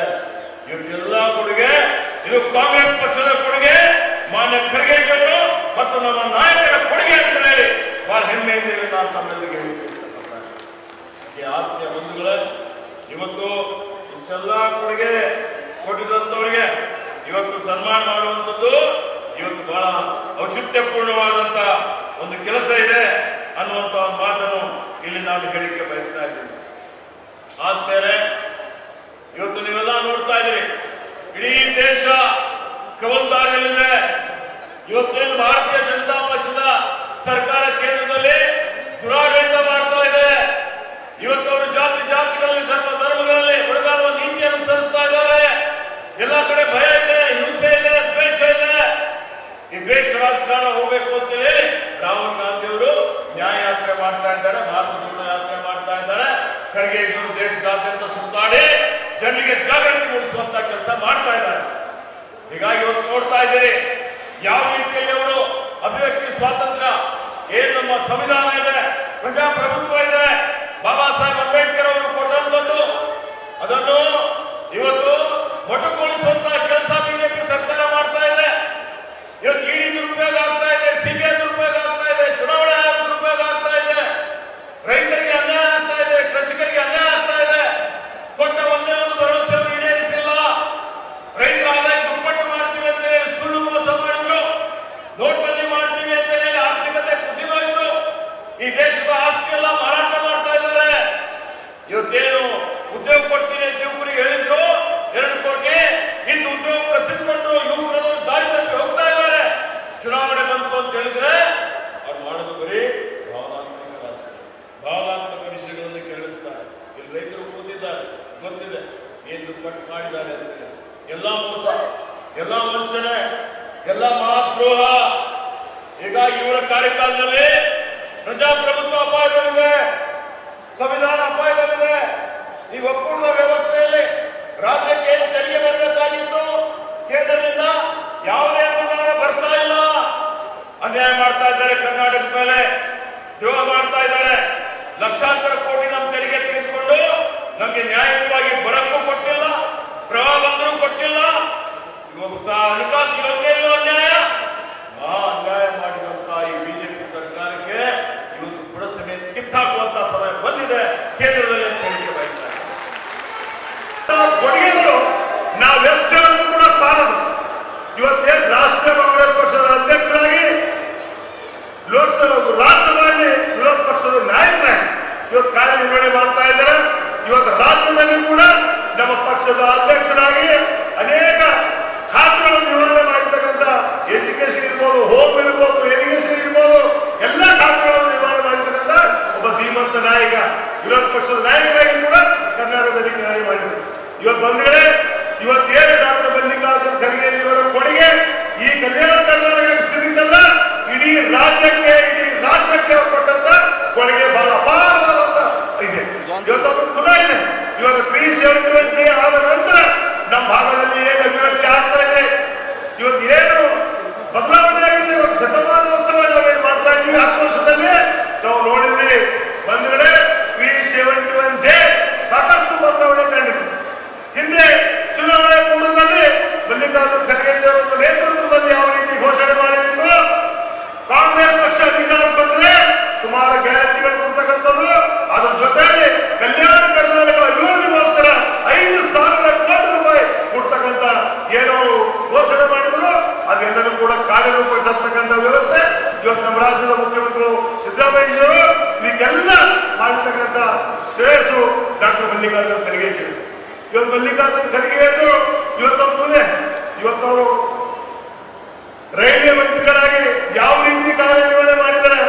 ಇವತ್ತೆಲ್ಲ ಕೊಡುಗೆ ಇದು ಕಾಂಗ್ರೆಸ್ ಪಕ್ಷದ ಕೊಡುಗೆ, ಮಾನ್ಯ ಖರ್ಗೆ ಅವರು ಮತ್ತು ನಮ್ಮ ನಾಯಕರ ಕೊಡುಗೆ ಅಂತ ಹೇಳಿ ಬಹಳ ಹೆಮ್ಮೆಯಿಂದ ನಾನು ತಮ್ಮೆಲ್ಲರಿಗೆ ಹೇಳಿಕೆ ಇಷ್ಟಪಡ್ತೇನೆ. ಆತ್ಮೀಯ ಬಂಧುಗಳೇ, ಇವತ್ತು ಇಷ್ಟೆಲ್ಲ ಕೊಡುಗೆ ಕೊಟ್ಟಿದಂತವರಿಗೆ ಇವತ್ತು ಸನ್ಮಾನ ಮಾಡುವಂಥದ್ದು ಇವತ್ತು ಬಹಳ ಔಚಿತ್ಯಪೂರ್ಣವಾದಂತ ಒಂದು ಕೆಲಸ ಇದೆ ಅನ್ನುವಂತ ಒಂದು ಮಾತನ್ನು ಇಲ್ಲಿ ನಾನು ಹೇಳಿಕೆ ಬಯಸ್ತಾ ಇದ್ದೀನಿ. ಆದ್ಮೇಲೆ ಇವತ್ತು ನೀವೆಲ್ಲ ನೋಡ್ತಾ ಇದ್ದೀರಿ, ಇಡೀ ದೇಶ ಕವಲ್ದಾರಲ್ಲಿದೆ. ಇವತ್ತೇನು ಭಾರತೀಯ ಜನತಾ ಪಕ್ಷದ ಸರ್ಕಾರ ಕೇಂದ್ರದಲ್ಲಿ ದುರಾಡಳಿತ ಮಾಡ್ತಾ ಇದೆ. ಇವತ್ತು ಅವರು ಜಾತಿಗಳಲ್ಲಿ ಧರ್ಮಗಳಲ್ಲಿ ಹೊಡೆದಾಡುವ ನೀತಿ ಅನುಸರಿಸ್ತಾ ಇದ್ದಾರೆ. ಎಲ್ಲ ಕಡೆ ಭಯ ಇದೆ, ಹಿಂಸೆ ಇದೆ, ದ್ವೇಷ ಇದೆ. ಈ ದ್ವೇಷ ರಾಜಕಾರಣ ಹೋಗ್ಬೇಕು ಅಂತ ಹೇಳಿ ರಾಹುಲ್ ಗಾಂಧಿ ಅವರು ನ್ಯಾಯ ಯಾತ್ರೆ ಮಾಡ್ತಾ ಇದ್ದಾರೆ, ಭಾರತ ಜೋಡೋ ಯಾತ್ರೆ ಮಾಡ್ತಾ ಇದ್ದಾರೆ. ಖರ್ಗೆ ಅವರು ದೇಶದಾದ್ಯಂತ ಸುತ್ತಾಡಿ ಜನರಿಗೆ ಜಾಗೃತಿ ಮೂಡಿಸುವಂತ ಕೆಲಸ ಮಾಡ್ತಾ ಇದ್ದಾರೆ. ಹೀಗಾಗಿ ಇವತ್ತು ನೋಡ್ತಾ ಇದ್ದೀರಿ ಯಾವ ರೀತಿಯಲ್ಲಿ ಅವರು ಅಭಿವ್ಯಕ್ತಿ ಸ್ವಾತಂತ್ರ್ಯ, ಏನ್ ನಮ್ಮ ಸಂವಿಧಾನ ಇದೆ, ಪ್ರಜಾಪ್ರಭುತ್ವ ಇದೆ, ಬಾಬಾ ಸಾಹೇಬ್ ಅಂಬೇಡ್ಕರ್ ಅವರು ಕೊಟ್ಟಂತದ್ದು, ಅದನ್ನು ಇವತ್ತು ಮೊಟ್ಟ ಇವತ್ತೇನು ಉದ್ಯೋಗ ಕೊಡ್ತೀನಿ ಅಂತ ಯುವಕರಿಗೆ ಹೇಳಿದ್ರು 2 ಕೋಟಿ, ಇಂದು ಉದ್ಯೋಗ ಪ್ರಸಿದ್ಧಗೊಂಡು ಯುವಕರು ದಾರಿ ತಪ್ಪಿ ಹೋಗ್ತಾ ಇದ್ದಾರೆ. ಚುನಾವಣೆ ಬಂತು ಅಂತ ಹೇಳಿದ್ರೆ ಅವ್ರು ಮಾಡೋದು ಬರೀ ಭಾವನಾತ್ಮಕ ರಾಜಕೀಯ, ಭಾವನಾತ್ಮಕ ವಿಷಯಗಳನ್ನು ಕೇಳಿಸ್ತಾರೆ. ಇಲ್ಲಿ ರೈತರು ಕೂತಿದ್ದಾರೆ, ಗೊತ್ತಿದೆ ಏನ್ ದುಪ್ಪಟ್ಟು ಮಾಡಿದ್ದಾರೆ ಅಂತ. ಎಲ್ಲ ಮೋಸ, ಎಲ್ಲ ವಂಚನೆ, ಎಲ್ಲ ಮಹಾದ್ರೋಹ. ಹೀಗಾಗಿ ಇವರ ಕಾರ್ಯಕಾಲದಲ್ಲಿ ಪ್ರಜಾಪ್ರಭುತ್ವ ಅಪಾಯದಲ್ಲಿದೆ, ಸಂವಿಧಾನ ಅಪಾಯದಲ್ಲಿದೆ. ಈ ಒಕ್ಕೂಟದ ವ್ಯವಸ್ಥೆಯಲ್ಲಿ ರಾಜ್ಯಕ್ಕೆ ಏನು ತೆರಿಗೆ ಬರಬೇಕಾಗಿತ್ತು ಕೇಂದ್ರದಿಂದ ಯಾವುದೇ ಅನುದಾನ ಬರ್ತಾ ಇಲ್ಲ. ಅನ್ಯಾಯ ಮಾಡ್ತಾ ಇದ್ದಾರೆ, ಕರ್ನಾಟಕದ ಮೇಲೆ ದ್ರೋಹ ಮಾಡ್ತಾ ಇದ್ದಾರೆ. ಲಕ್ಷಾಂತರ ಕೋಟಿ ನಮ್ಮ ತೆರಿಗೆ ತೆಗೆದುಕೊಂಡು ನಮಗೆ ನ್ಯಾಯಯುತವಾಗಿ ಬರಕ್ಕೂ ಕೊಟ್ಟಿಲ್ಲ, ಪ್ರವಾಹ ಬಂದರೂ ಕೊಟ್ಟಿಲ್ಲ. ಇವಾಗ ಸಹ ಹಣಕಾಸು ಯೋಜನೆಯಲ್ಲೂ ಅನ್ಯಾಯ ಮಾಡಿದಂತಹ ಈ ಬಿಜೆಪಿ ಸರ್ಕಾರಕ್ಕೆ ಇವತ್ತು ಪುರಸಭೆ ಕಿತ್ತಾಕುವಂತಹ ಸಮಯ ಬಂದಿದೆ ಕೇಂದ್ರದಲ್ಲಿ ಅಂತ ಹೇಳಿಕೆ ಬಯಸ್ತಾರೆ. ಕೊಡುಗೆಗಳು ನಾವೆಷ್ಟನ್ನು ಕೂಡ ಸಾಲದು. ಇವತ್ತೇನು ರಾಷ್ಟ್ರೀಯ ಕಾಂಗ್ರೆಸ್ ಪಕ್ಷದ ಅಧ್ಯಕ್ಷರಾಗಿ ಲೋಕಸಭಾ ರಾಜ್ಯಸಭೆಯಲ್ಲಿ ವಿರೋಧ ಪಕ್ಷದ ನಾಯಕರಾಗಿ ಇವತ್ತು ಕಾರ್ಯನಿರ್ವಹಣೆ ಮಾಡ್ತಾ ಇದ್ದಾರೆ. ಇವತ್ತು ರಾಜ್ಯದಲ್ಲಿ ಕೂಡ ನಮ್ಮ ಪಕ್ಷದ ಅಧ್ಯಕ್ಷರಾಗಿ ಅನೇಕ ಖಾತೆಗಳನ್ನು ನಿರ್ವಹಣೆ ಮಾಡಿರ್ತಕ್ಕಂಥ ಎಜುಕೇಶನ್ ಇರ್ಬೋದು, ಹೋಮ್ ಇರ್ಬೋದು, ಇರಿಗೇಷನ್ ಇರ್ಬೋದು, ಎಲ್ಲ ಖಾತೆಗಳನ್ನು ನಿರ್ವಹಣೆ ಮಾಡಿರ್ತಕ್ಕಂಥ ಒಬ್ಬ ಧೀಮಂತ ನಾಯಕ, ವಿರೋಧ ಪಕ್ಷದ ನಾಯಕರಾಗಿ ಕೂಡ ಕರ್ನಾಟಕದಲ್ಲಿ ಕಾರ್ಯ ಮಾಡಿದ್ದಾರೆ. ಇವತ್ತು ಬಂದ್ರೆ ಇವತ್ತೇನು ಡಾಕ್ಟರ್ ಮಲ್ಲಿಕಾರ್ಜುನ್ ಖರ್ಗೆ ಇವರ ಕೊಡುಗೆ ಈ ಕಲ್ಯಾಣ ಕರ್ನಾಟಕ ಸೀಮಿತಲ್ಲ, ಇಡೀ ರಾಜ್ಯಕ್ಕೆ, ಇಡೀ ರಾಷ್ಟ್ರಕ್ಕೆ ಕೊಟ್ಟಂತ ಕೊಡುಗೆ ಬಹಳ ಅಪಾರವಾದಂತ ಇದೆ. ಇವತ್ತು ಪುನಃ ಇದೆ. ಇವಾಗ 371 ಆದ ನಂತರ ನಮ್ಮ ಭಾಗದಲ್ಲಿ ಏನು ಅಭಿವೃದ್ಧಿ ಆಗ್ತಾ ಇದೆ, ಇವತ್ತು ಏನು ಬದಲಾವಣೆ ಆಗಿದೆ. ಇವತ್ತು ಶತಮಾನೋತ್ಸವ ನಾವೇನು ಮಾಡ್ತಾ ಇದ್ದೀವಿ 10 ವರ್ಷದಲ್ಲಿ ನಾವು ನೋಡಿದ್ವಿ. ಬಂದ್ರೆ 371 ಸಾಕಷ್ಟು ಬದಲಾವಣೆ ಕಂಡಿದೆ. ಹಿಂದೆ ಚುನಾವಣೆ ಪೂರ್ವದಲ್ಲಿ ಮಲ್ಲಿಕಾರ್ಜುನ್ ಖರ್ಗೆ ಅವರ ನೇತೃತ್ವದಲ್ಲಿ ಯಾವ ರೀತಿ ಘೋಷಣೆ ಮಾಡಿದ್ರು, ಕಾಂಗ್ರೆಸ್ ಪಕ್ಷ ಅಧಿಕಾರಕ್ಕೆ ಬಂದ್ರೆ ಸುಮಾರು ಗ್ಯಾರಂಟಿಗಳು ಕೊಡ್ತಕ್ಕಂಥದ್ದು, ಅದರ ಜೊತೆಯಲ್ಲಿ ಕಲ್ಯಾಣ ಕರ್ನಾಟಕ ಅಭಿವೃದ್ಧಿಗೋಸ್ಕರ 5,000 ಕೋಟಿ ರೂಪಾಯಿ ಕೊಡ್ತಕ್ಕಂಥ ಏನೋ ಘೋಷಣೆ ಮಾಡಿದ್ರು, ಅದೆಲ್ಲರೂ ಕೂಡ ಕಾರ್ಯರೂಪಕ್ಕೆ ತರ್ತಕ್ಕಂಥ ವ್ಯವಸ್ಥೆ ಇವತ್ತು ನಮ್ಮ ರಾಜ್ಯದ ಮುಖ್ಯಮಂತ್ರಿಗಳು ಸಿದ್ದರಾಮಯ್ಯವರು ಇದಕ್ಕೆಲ್ಲ ಮಾಡತಕ್ಕಂಥ ಶ್ರೇಯಸ್ಸು ಡಾಕ್ಟರ್ ಮಲ್ಲಿಕಾರ್ಜುನ್ ಖರ್ಗೆ. ಇವತ್ತು ಮಲ್ಲಿಕಾರ್ಜುನ್ ಖರ್ಗೆ ಇವತ್ತು ಮುಂದೆ ಇವತ್ತವರು ರೈಲ್ವೆ ಮಂತ್ರಿಗಳಾಗಿ ಯಾವ ರೀತಿ ಕಾರ್ಯನಿರ್ವಹಣೆ ಮಾಡಿದರೆ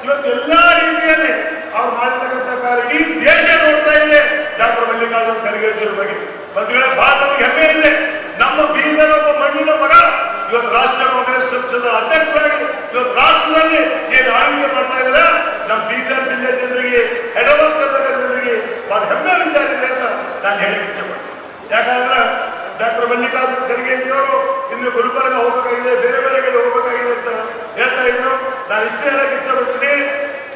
ಇವತ್ತು ಎಲ್ಲಾ ರೀತಿಯಲ್ಲಿ ಅವ್ರು ಮಾಡಿರ್ತಕ್ಕಂಥ ಕಾರ್ಯ ಇಡೀ ದೇಶ ನೋಡ್ತಾ ಇದೆ ಡಾಕ್ಟರ್ ಮಲ್ಲಿಕಾರ್ಜುನ್ ಖರ್ಗೆ ಬಗ್ಗೆ. ಬಂಧುಗಳೇ, ಬಹಳ ನಮಗೆ ಹೆಮ್ಮೆ ಇದೆ. ನಮ್ಮ ಬೀದರ್ ಒಬ್ಬ ಮಣ್ಣಿನ ಮಗ ಇವತ್ತು ರಾಷ್ಟ್ರೀಯ ಕಾಂಗ್ರೆಸ್ ಪಕ್ಷದ ಅಧ್ಯಕ್ಷರಾಗಿ ಇವತ್ತು ರಾಷ್ಟ್ರದಲ್ಲಿ ಏನು ಆಳ್ವಿಕೆ ಮಾಡ್ತಾ ಇದ್ದಾರೆ. ನಮ್ಮ ಬೀದರ್ ಜಿಲ್ಲೆ ಜನರಿಗೆ, ಎಡವಲ್ ಕರ್ನಾಟಕ ಜನರಿಗೆ ಬಹಳ ಹೆಮ್ಮೆ ವಿಚಾರ ಇದೆ ಅಂತ ನಾನು ಹೇಳಕ್ಕೆ ಇಚ್ಛೆಪಡ್ತೀನಿ. ಯಾಕಂದ್ರೆ ಡಾಕ್ಟರ್ ಮಲ್ಲಿಕಾರ್ಜುನ್ ಖರ್ಗೆ ಅವರು ಇನ್ನು ಗುಲ್ಬರ್ಗ ಹೋಗಬೇಕಾಗಿದೆ, ಬೇರೆ ಬೇರೆ ಕಡೆ ಹೋಗಬೇಕಾಗಿದೆ ಅಂತ ಹೇಳ್ತಾ ಇದ್ರು. ನಾನು ಇಷ್ಟೇ ಹೇಳಕ್ಕೆ ಇಷ್ಟಪಡ್ತೀನಿ,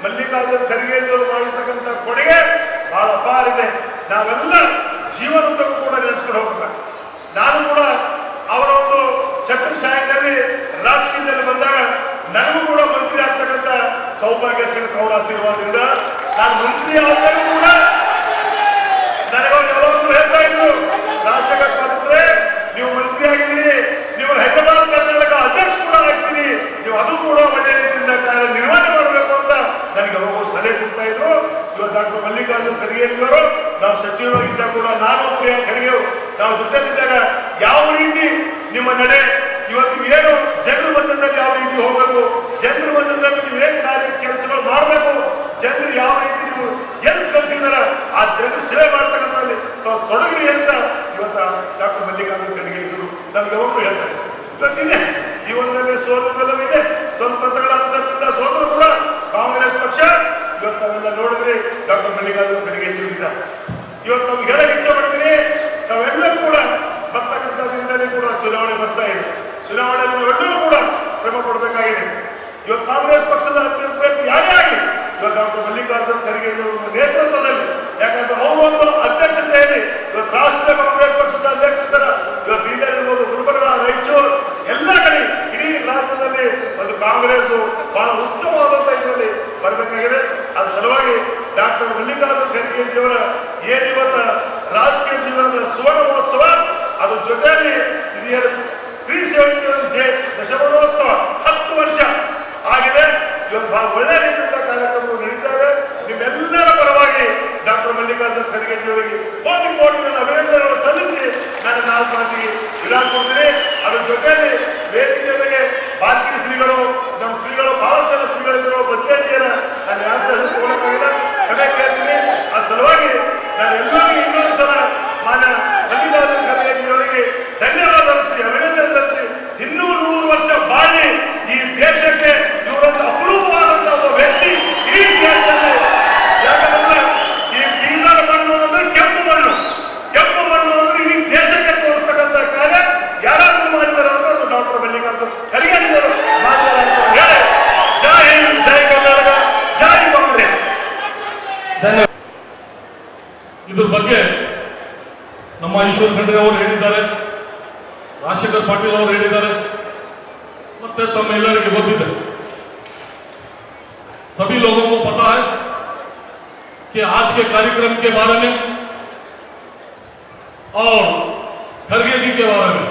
ಮಲ್ಲಿಕಾರ್ಜುನ್ ಖರ್ಗೆ ಅವರು ಮಾಡಿರ್ತಕ್ಕಂಥ ಕೊಡುಗೆ ಬಹಳ ಅಪಾರ ಇದೆ. ನಾವೆಲ್ಲ ಜೀವನದಕ್ಕೂ ಕೂಡ ನೆನೆಸ್ಕೊಂಡು ಹೋಗ್ಬೇಕು. ನಾನು ಕೂಡ ಅವರ ಒಂದು ಛತ್ರಛಾಯೆಯಲ್ಲಿ ರಾಜಕೀಯದಲ್ಲಿ ಬಂದಾಗ ನನಗೂ ಕೂಡ ಮಂತ್ರಿ ಆಗ್ತಕ್ಕಂಥ ಸೌಭಾಗ್ಯ ಸಿಗುತ್ತೆ ಅವರ ಆಶೀರ್ವಾದದಿಂದ. ನಾನು ಮಂತ್ರಿ ಆದಾಗ ಕೂಡ ನನಗವ್ರು ಯಾವಾಗಲೂ ಹೇಳ್ತಾ ಇದ್ರು, ರಾಜಶೇಖರ್ ಪಾತ್ರೆ ನೀವು ಮಂತ್ರಿ ಆಗಿದ್ದೀರಿ, ನೀವು ಹೈದರಾಬಾದ್ ಕರ್ನಾಟಕ ಅಧ್ಯಕ್ಷ ಕೂಡ ಆಗ್ತೀರಿ, ನೀವು ಅದು ಕೂಡ ಒಳ್ಳೆ ರೀತಿಯಿಂದ ಕಾರ್ಯನಿರ್ವಹಣೆ ಮಾಡಬೇಕು ಅಂತ ನನಗೆ ಯಾವಾಗ ಸಲಹೆ ಕೊಡ್ತಾ ಇದ್ರು. ಇವತ್ತು ಡಾಕ್ಟರ್ ಮಲ್ಲಿಕಾರ್ಜುನ್ ಖರ್ಗೆ ಅವರು ನಾವು ಸಚಿವರಾಗಿದ್ದಾಗ ಕೂಡ ನಾನು ಪ್ರಿಯಾ ಖರ್ಗೆ ನಾವು ಜೊತೆಲಿದ್ದಾಗ ಯಾವ ರೀತಿ ನಿಮ್ಮ ನಡೆ, ಇವತ್ತು ಏನು ಜನರ ಮಧ್ಯದಲ್ಲಿ ಯಾವ ರೀತಿ ಹೋಗಬೇಕು, ಜನರ ಮಧ್ಯದಲ್ಲಿ ನೀವು ಏನ್ ಕೆಲಸಗಳು ಮಾಡಬೇಕು, ಜನರು ಯಾವ ರೀತಿ ನೀವು ಎಲ್ಲಿ ಕಲಿಸಿದಾರ ಆ ಜನರು ಸೇವೆ ಮಾಡ್ತಕ್ಕಂಥದ್ರಲ್ಲಿ ತಾವು ತೊಡಗಿರಿ ಅಂತ ಇವತ್ತ ಡಾಕ್ಟರ್ ಮಲ್ಲಿಕಾರ್ಜುನ್ ಖರ್ಗೆ ನಮ್ಗೆ ಯಾವಾಗಲೂ ಹೇಳ್ತಾರೆ. ಇವತ್ತಿದೆ ಜೀವನದಲ್ಲಿ ಸೋಲುಗಳಿದೆ, ಸ್ವಲ್ಪ ಹಂತಗಳ ಅಂತರದಿಂದ ಸೋತರು ಕೂಡ ಕಾಂಗ್ರೆಸ್ ಪಕ್ಷ ಇವತ್ತು ನಾವೆಲ್ಲ ನೋಡಿದ್ರೆ ಡಾಕ್ಟರ್ ಮಲ್ಲಿಕಾರ್ಜುನ್ ಖರ್ಗೆ ಇದ್ದಾರೆ. ಇವತ್ತು ನಮ್ಗೆ ಹೇಳಕ್ಕೆ ಇಚ್ಛೆ ಪಡ್ತೀನಿ, ನಾವೆಲ್ಲರೂ ಕೂಡ ಬರ್ತಕ್ಕಂಥ ದಿನದಲ್ಲಿ ಕೂಡ ಚುನಾವಣೆ ಬರ್ತಾ ಇದೆ. ಚುನಾವಣೆಯಲ್ಲಿ ನಾವೆಲ್ಲರೂ ಕೂಡ ಶ್ರಮ ಪಡಬೇಕಾಗಿದೆ. ಇವತ್ತು ಕಾಂಗ್ರೆಸ್ ಪಕ್ಷದ ಅಭ್ಯರ್ಥಿ ಯಾರೇ ಆಗಲಿ ಇವತ್ತು ಡಾಕ್ಟರ್ ಮಲ್ಲಿಕಾರ್ಜುನ್ ಖರ್ಗೆ ನೇತೃತ್ವದಲ್ಲಿ, ಯಾಕಂದ್ರೆ ಅವರು ಒಂದು ಅಧ್ಯಕ್ಷತೆಯಲ್ಲಿ ಇವತ್ತು ರಾಷ್ಟ್ರೀಯ ಕಾಂಗ್ರೆಸ್ ಪಕ್ಷದ ಅಧ್ಯಕ್ಷತರ ಇವತ್ತು ಬೀದರ್ ಇರ್ಬೋದು, ಗುಲ್ಬರ್ಗ, ರಾಯಚೂರು ಎಲ್ಲ ಕಡೆ ಇಡೀ ರಾಜ್ಯದಲ್ಲಿ ಒಂದು ಕಾಂಗ್ರೆಸ್ ಬಹಳ ಉತ್ತಮವಾದಂತ ಇದರಲ್ಲಿ ಬರಬೇಕಾಗಿದೆ. ಅದ್ರ ಸಲುವಾಗಿ ಡಾಕ್ಟರ್ ಮಲ್ಲಿಕಾರ್ಜುನ್ ಖರ್ಗೆ ಅವರ ಏನಿವತ್ತ ರಾಜಕೀಯ ಜೀವನದ ಸುವರ್ಣ ಮಹೋತ್ಸವ, ಅದ್ರ ಜೊತೆಯಲ್ಲಿ ಇದು 371 ದಶಮಾನೋತ್ಸವ 10 ವರ್ಷ ಆಗಿದೆ. ಇವತ್ತು ಬಹಳ ಒಳ್ಳೆ ರೀತಿಯಿಂದ ಕಾರ್ಯಕ್ರಮಗಳು ನಡೀತಾ ಇದೆ. ನಿಮ್ಮೆಲ್ಲರ ಪರವಾಗಿ ಡಾಕ್ಟರ್ ಮಲ್ಲಿಕಾರ್ಜುನ ಖರ್ಗೆ ಅವರಿಗೆ ಕೋಟಿ ಕೋಟಿ ನನ್ನ ಅಭಿನಂದನೆಗಳು ಸಲ್ಲಿಸಿ ನಾನು 4 ಮಾತಿಗೆ ವಿರಾಮ ಕೊಡ್ತೀನಿ. ಅದರ ಜೊತೆಯಲ್ಲಿ ವೇದಿಕೆ ಮೇಲೆ ಬಾಲ್ಕಿನ ಶ್ರೀಗಳು, ನಮ್ಮ ಶ್ರೀಗಳು ಬಹಳ ಜನ ಶ್ರೀಗಳಿದ್ರು, ಬದ್ದೇಜಿಯರ ನಾನು ಯಾವ ತಗೊಳ್ಳೋಕ್ಕಾಗಿಲ್ಲ, ಕ್ಷಮೆ ಕೇಳ್ತೀನಿ. ಆ ಸಲುವಾಗಿ ನಾನು ಎಲ್ಲರಿಗೂ ಇನ್ನೊಂದು ಸಲ ಮಾನ್ಯ ಮಲ್ಲಿಕಾರ್ಜುನ ಖರ್ಗೆ ಅವರಿಗೆ ಧನ್ಯವಾದ ಸಲ್ಲಿಸಿ, ಅಭಿನಂದನೆ ಸಲ್ಲಿಸಿ, ಇನ್ನೂ 100 ವರ್ಷ ಬಾಳಿ ಈ ದೇಶಕ್ಕೆ ಇವರೊಂದು ಅಪರೂಪವಾದಂತಹ ಒಬ್ಬ ವ್ಯಕ್ತಿ ಈ ದೇಶದಲ್ಲಿ. ಯಾಕಂದ್ರೆ ಈ ಬೀದರ್ ಮಣ್ಣು ಅಂದ್ರೆ ಕೆಂಪು ಮಣ್ಣು, ಕೆಂಪು ಮಣ್ಣು ಅಂದ್ರೆ ಇಡೀ ದೇಶಕ್ಕೆ ತೋರಿಸ್ತಕ್ಕಂಥ ಕಾರ್ಯ ಯಾರಾದ್ರೂ ಮಾಡಿದ್ದಾರೆ ಅಂದ್ರೆ ಅದು ಡಾಕ್ಟರ್ ಮಲ್ಲಿಕಾರ್ಜುನ ಖರ್ಗೆ ಅವರು ಮಾಡಿದ್ದಾರೆ ಅಂತ ಹೇಳಿ ಜೈ ಹಿಂದ್, ಜೈ ಕರ್ನಾಟಕ, ಜೈ ಕಾಂಗ್ರೆಸ್. ಇದ್ರ ಬಗ್ಗೆ ನಮ್ಮ ಈಶ್ವರ್ ಖಂಡ್ರೆ ಅವರು ಹೇಳಿದ್ದಾರೆ, ರಾಜಶೇಖರ್ ಪಾಟೀಲ್ ಅವರು ಹೇಳಿದ್ದಾರೆ, ಮತ್ತೆ तमें ಗೊತ್ತಿದೆ. सभी लोगों को पता है कि आज के कार्यक्रम के बारे में और खरगे जी के बारे में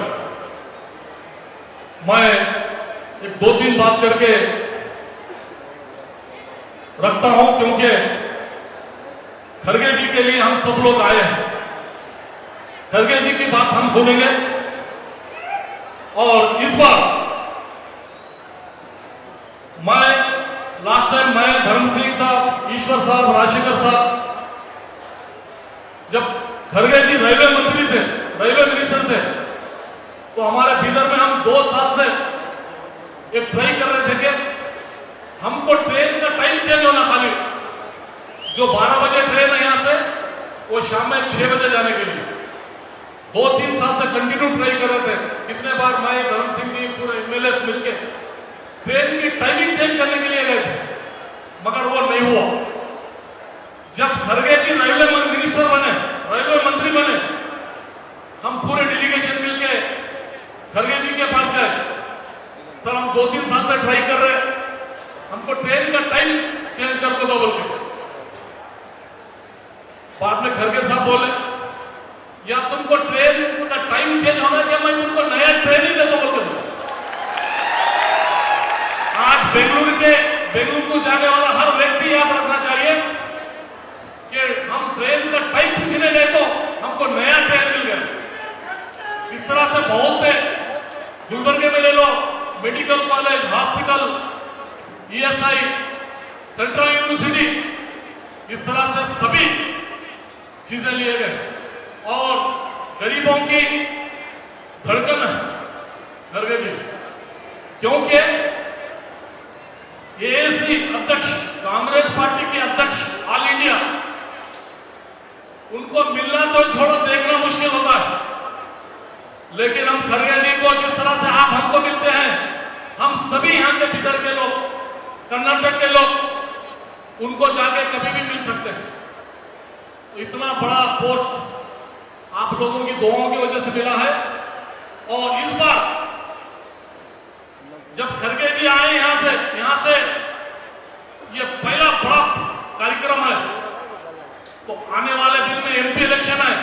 मैं एक 2-3 बात करके रखता हूं, क्योंकि खरगे जी के लिए हम सब लोग आए हैं. खरगे जी की बात हम सुनेंगे और इस बार मैं लास्ट टाइम मैं धर्म सिंह साहब, ईश्वर साहब, राजशेखर साहब, जब खरगे जी रेलवे मंत्री थे, रेलवे मिनिस्टर थे, तो हमारे बीदर में हम 2 साल से एक ट्राई कर रहे थे कि हमको ट्रेन का टाइम चेंज होना, खाली जो 12 बजे ट्रेन है यहाँ से वो शाम में 6 बजे जाने के लिए 2-3 साल से कंटिन्यू ट्राई कर रहे थे. कितने बार मैं, धर्म सिंह जी, पूरे एमएलए मिलकर ट्रेन की टाइमिंग चेंज करने के लिए गए थे, मगर वो नहीं हुआ. जब खरगे जी रेलवे मिनिस्टर बने, रेलवे मंत्री बने, हम पूरे डेलीगेशन मिलके खरगे जी के पास गए. सर हम 2-3 साल से ट्राई कर रहे हैं, हमको ट्रेन का टाइम चेंज कर दो बोल के. बाद में खरगे साहब बोले, या तुमको ट्रेन का टाइम चेंज होना है, मैं तुमको नया ट्रेन ही दे दो बोल के. आज बेंगलुरु को जाने वाला हर व्यक्ति याद रखना चाहिए कि हम ट्रेन का टाइम पूछने गए तो हमको नया ट्रेन मिल गया. इस तरह से बहुत है. गुलबर्गे में ले लो, medical college, hospital, ESI, central university, इस तरह से सभी चीजें लिए गए. और गरीबों की धड़कन है खरगे जी, क्योंकि एएसी अध्यक्ष, कांग्रेस पार्टी के अध्यक्ष ऑल इंडिया, उनको मिलना तो छोड़ो, देखना मुश्किल होता है. लेकिन हम खरगे जी को जिस तरह से आप हमको मिलते हैं, हम सभी यहाँ के बिदर के लोग, कर्नाटक के लोग, उनको जाके कभी भी मिल सकते हैं. इतना बड़ा पोस्ट आप लोगों की दुआओं की वजह से मिला है. और इस बार जब खरगे जी आए यहाँ से ये पहला बड़ा कार्यक्रम है, तो आने वाले दिन में एमपी इलेक्शन है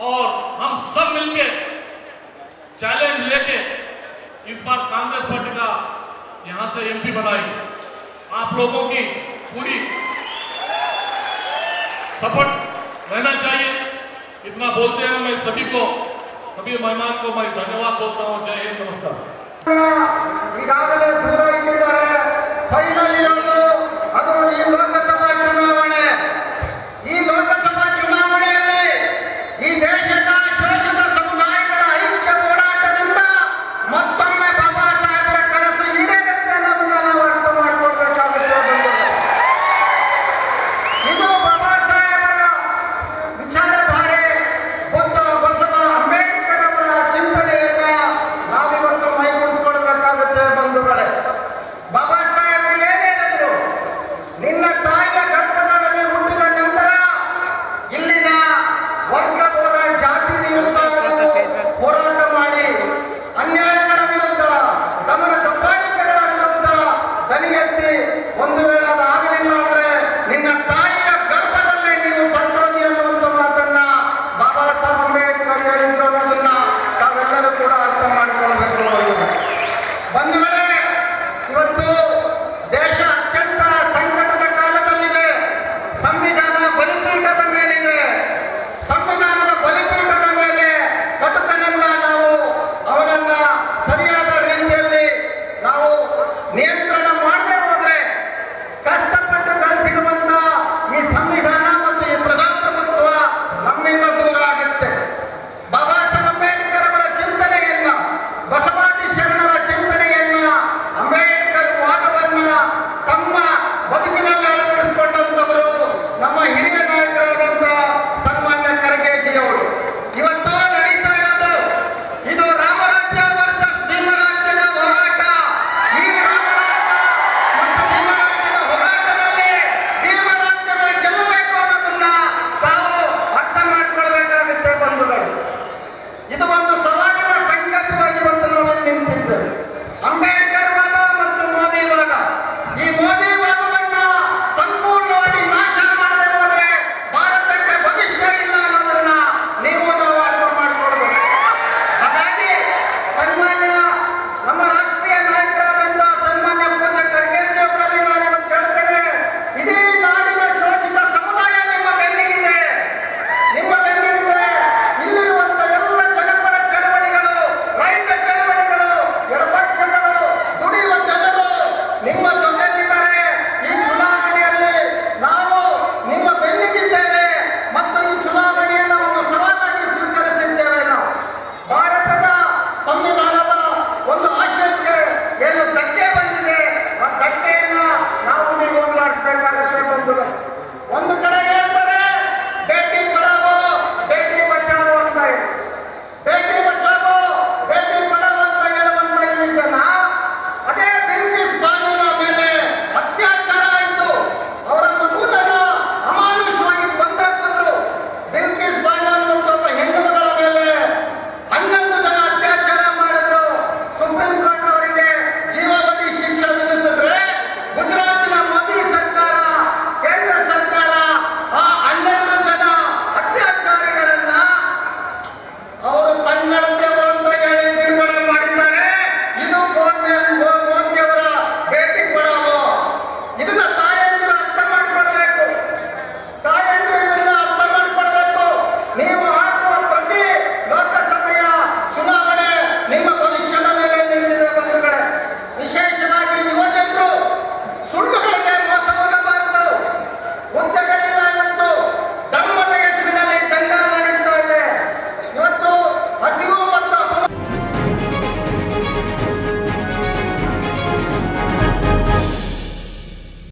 और हम सब मिलके चैलेंज लेके इस बार कांग्रेस पार्टी का यहाँ से एमपी बनाएंगे. आप लोगों की पूरी सपोर्ट रहना चाहिए. इतना बोलते हैं मैं सभी मेहमान को मैं धन्यवाद बोलता हूँ. जय हिंद, नमस्कार. ಈಗಾಗಲೇ ಪೂರೈಕೆ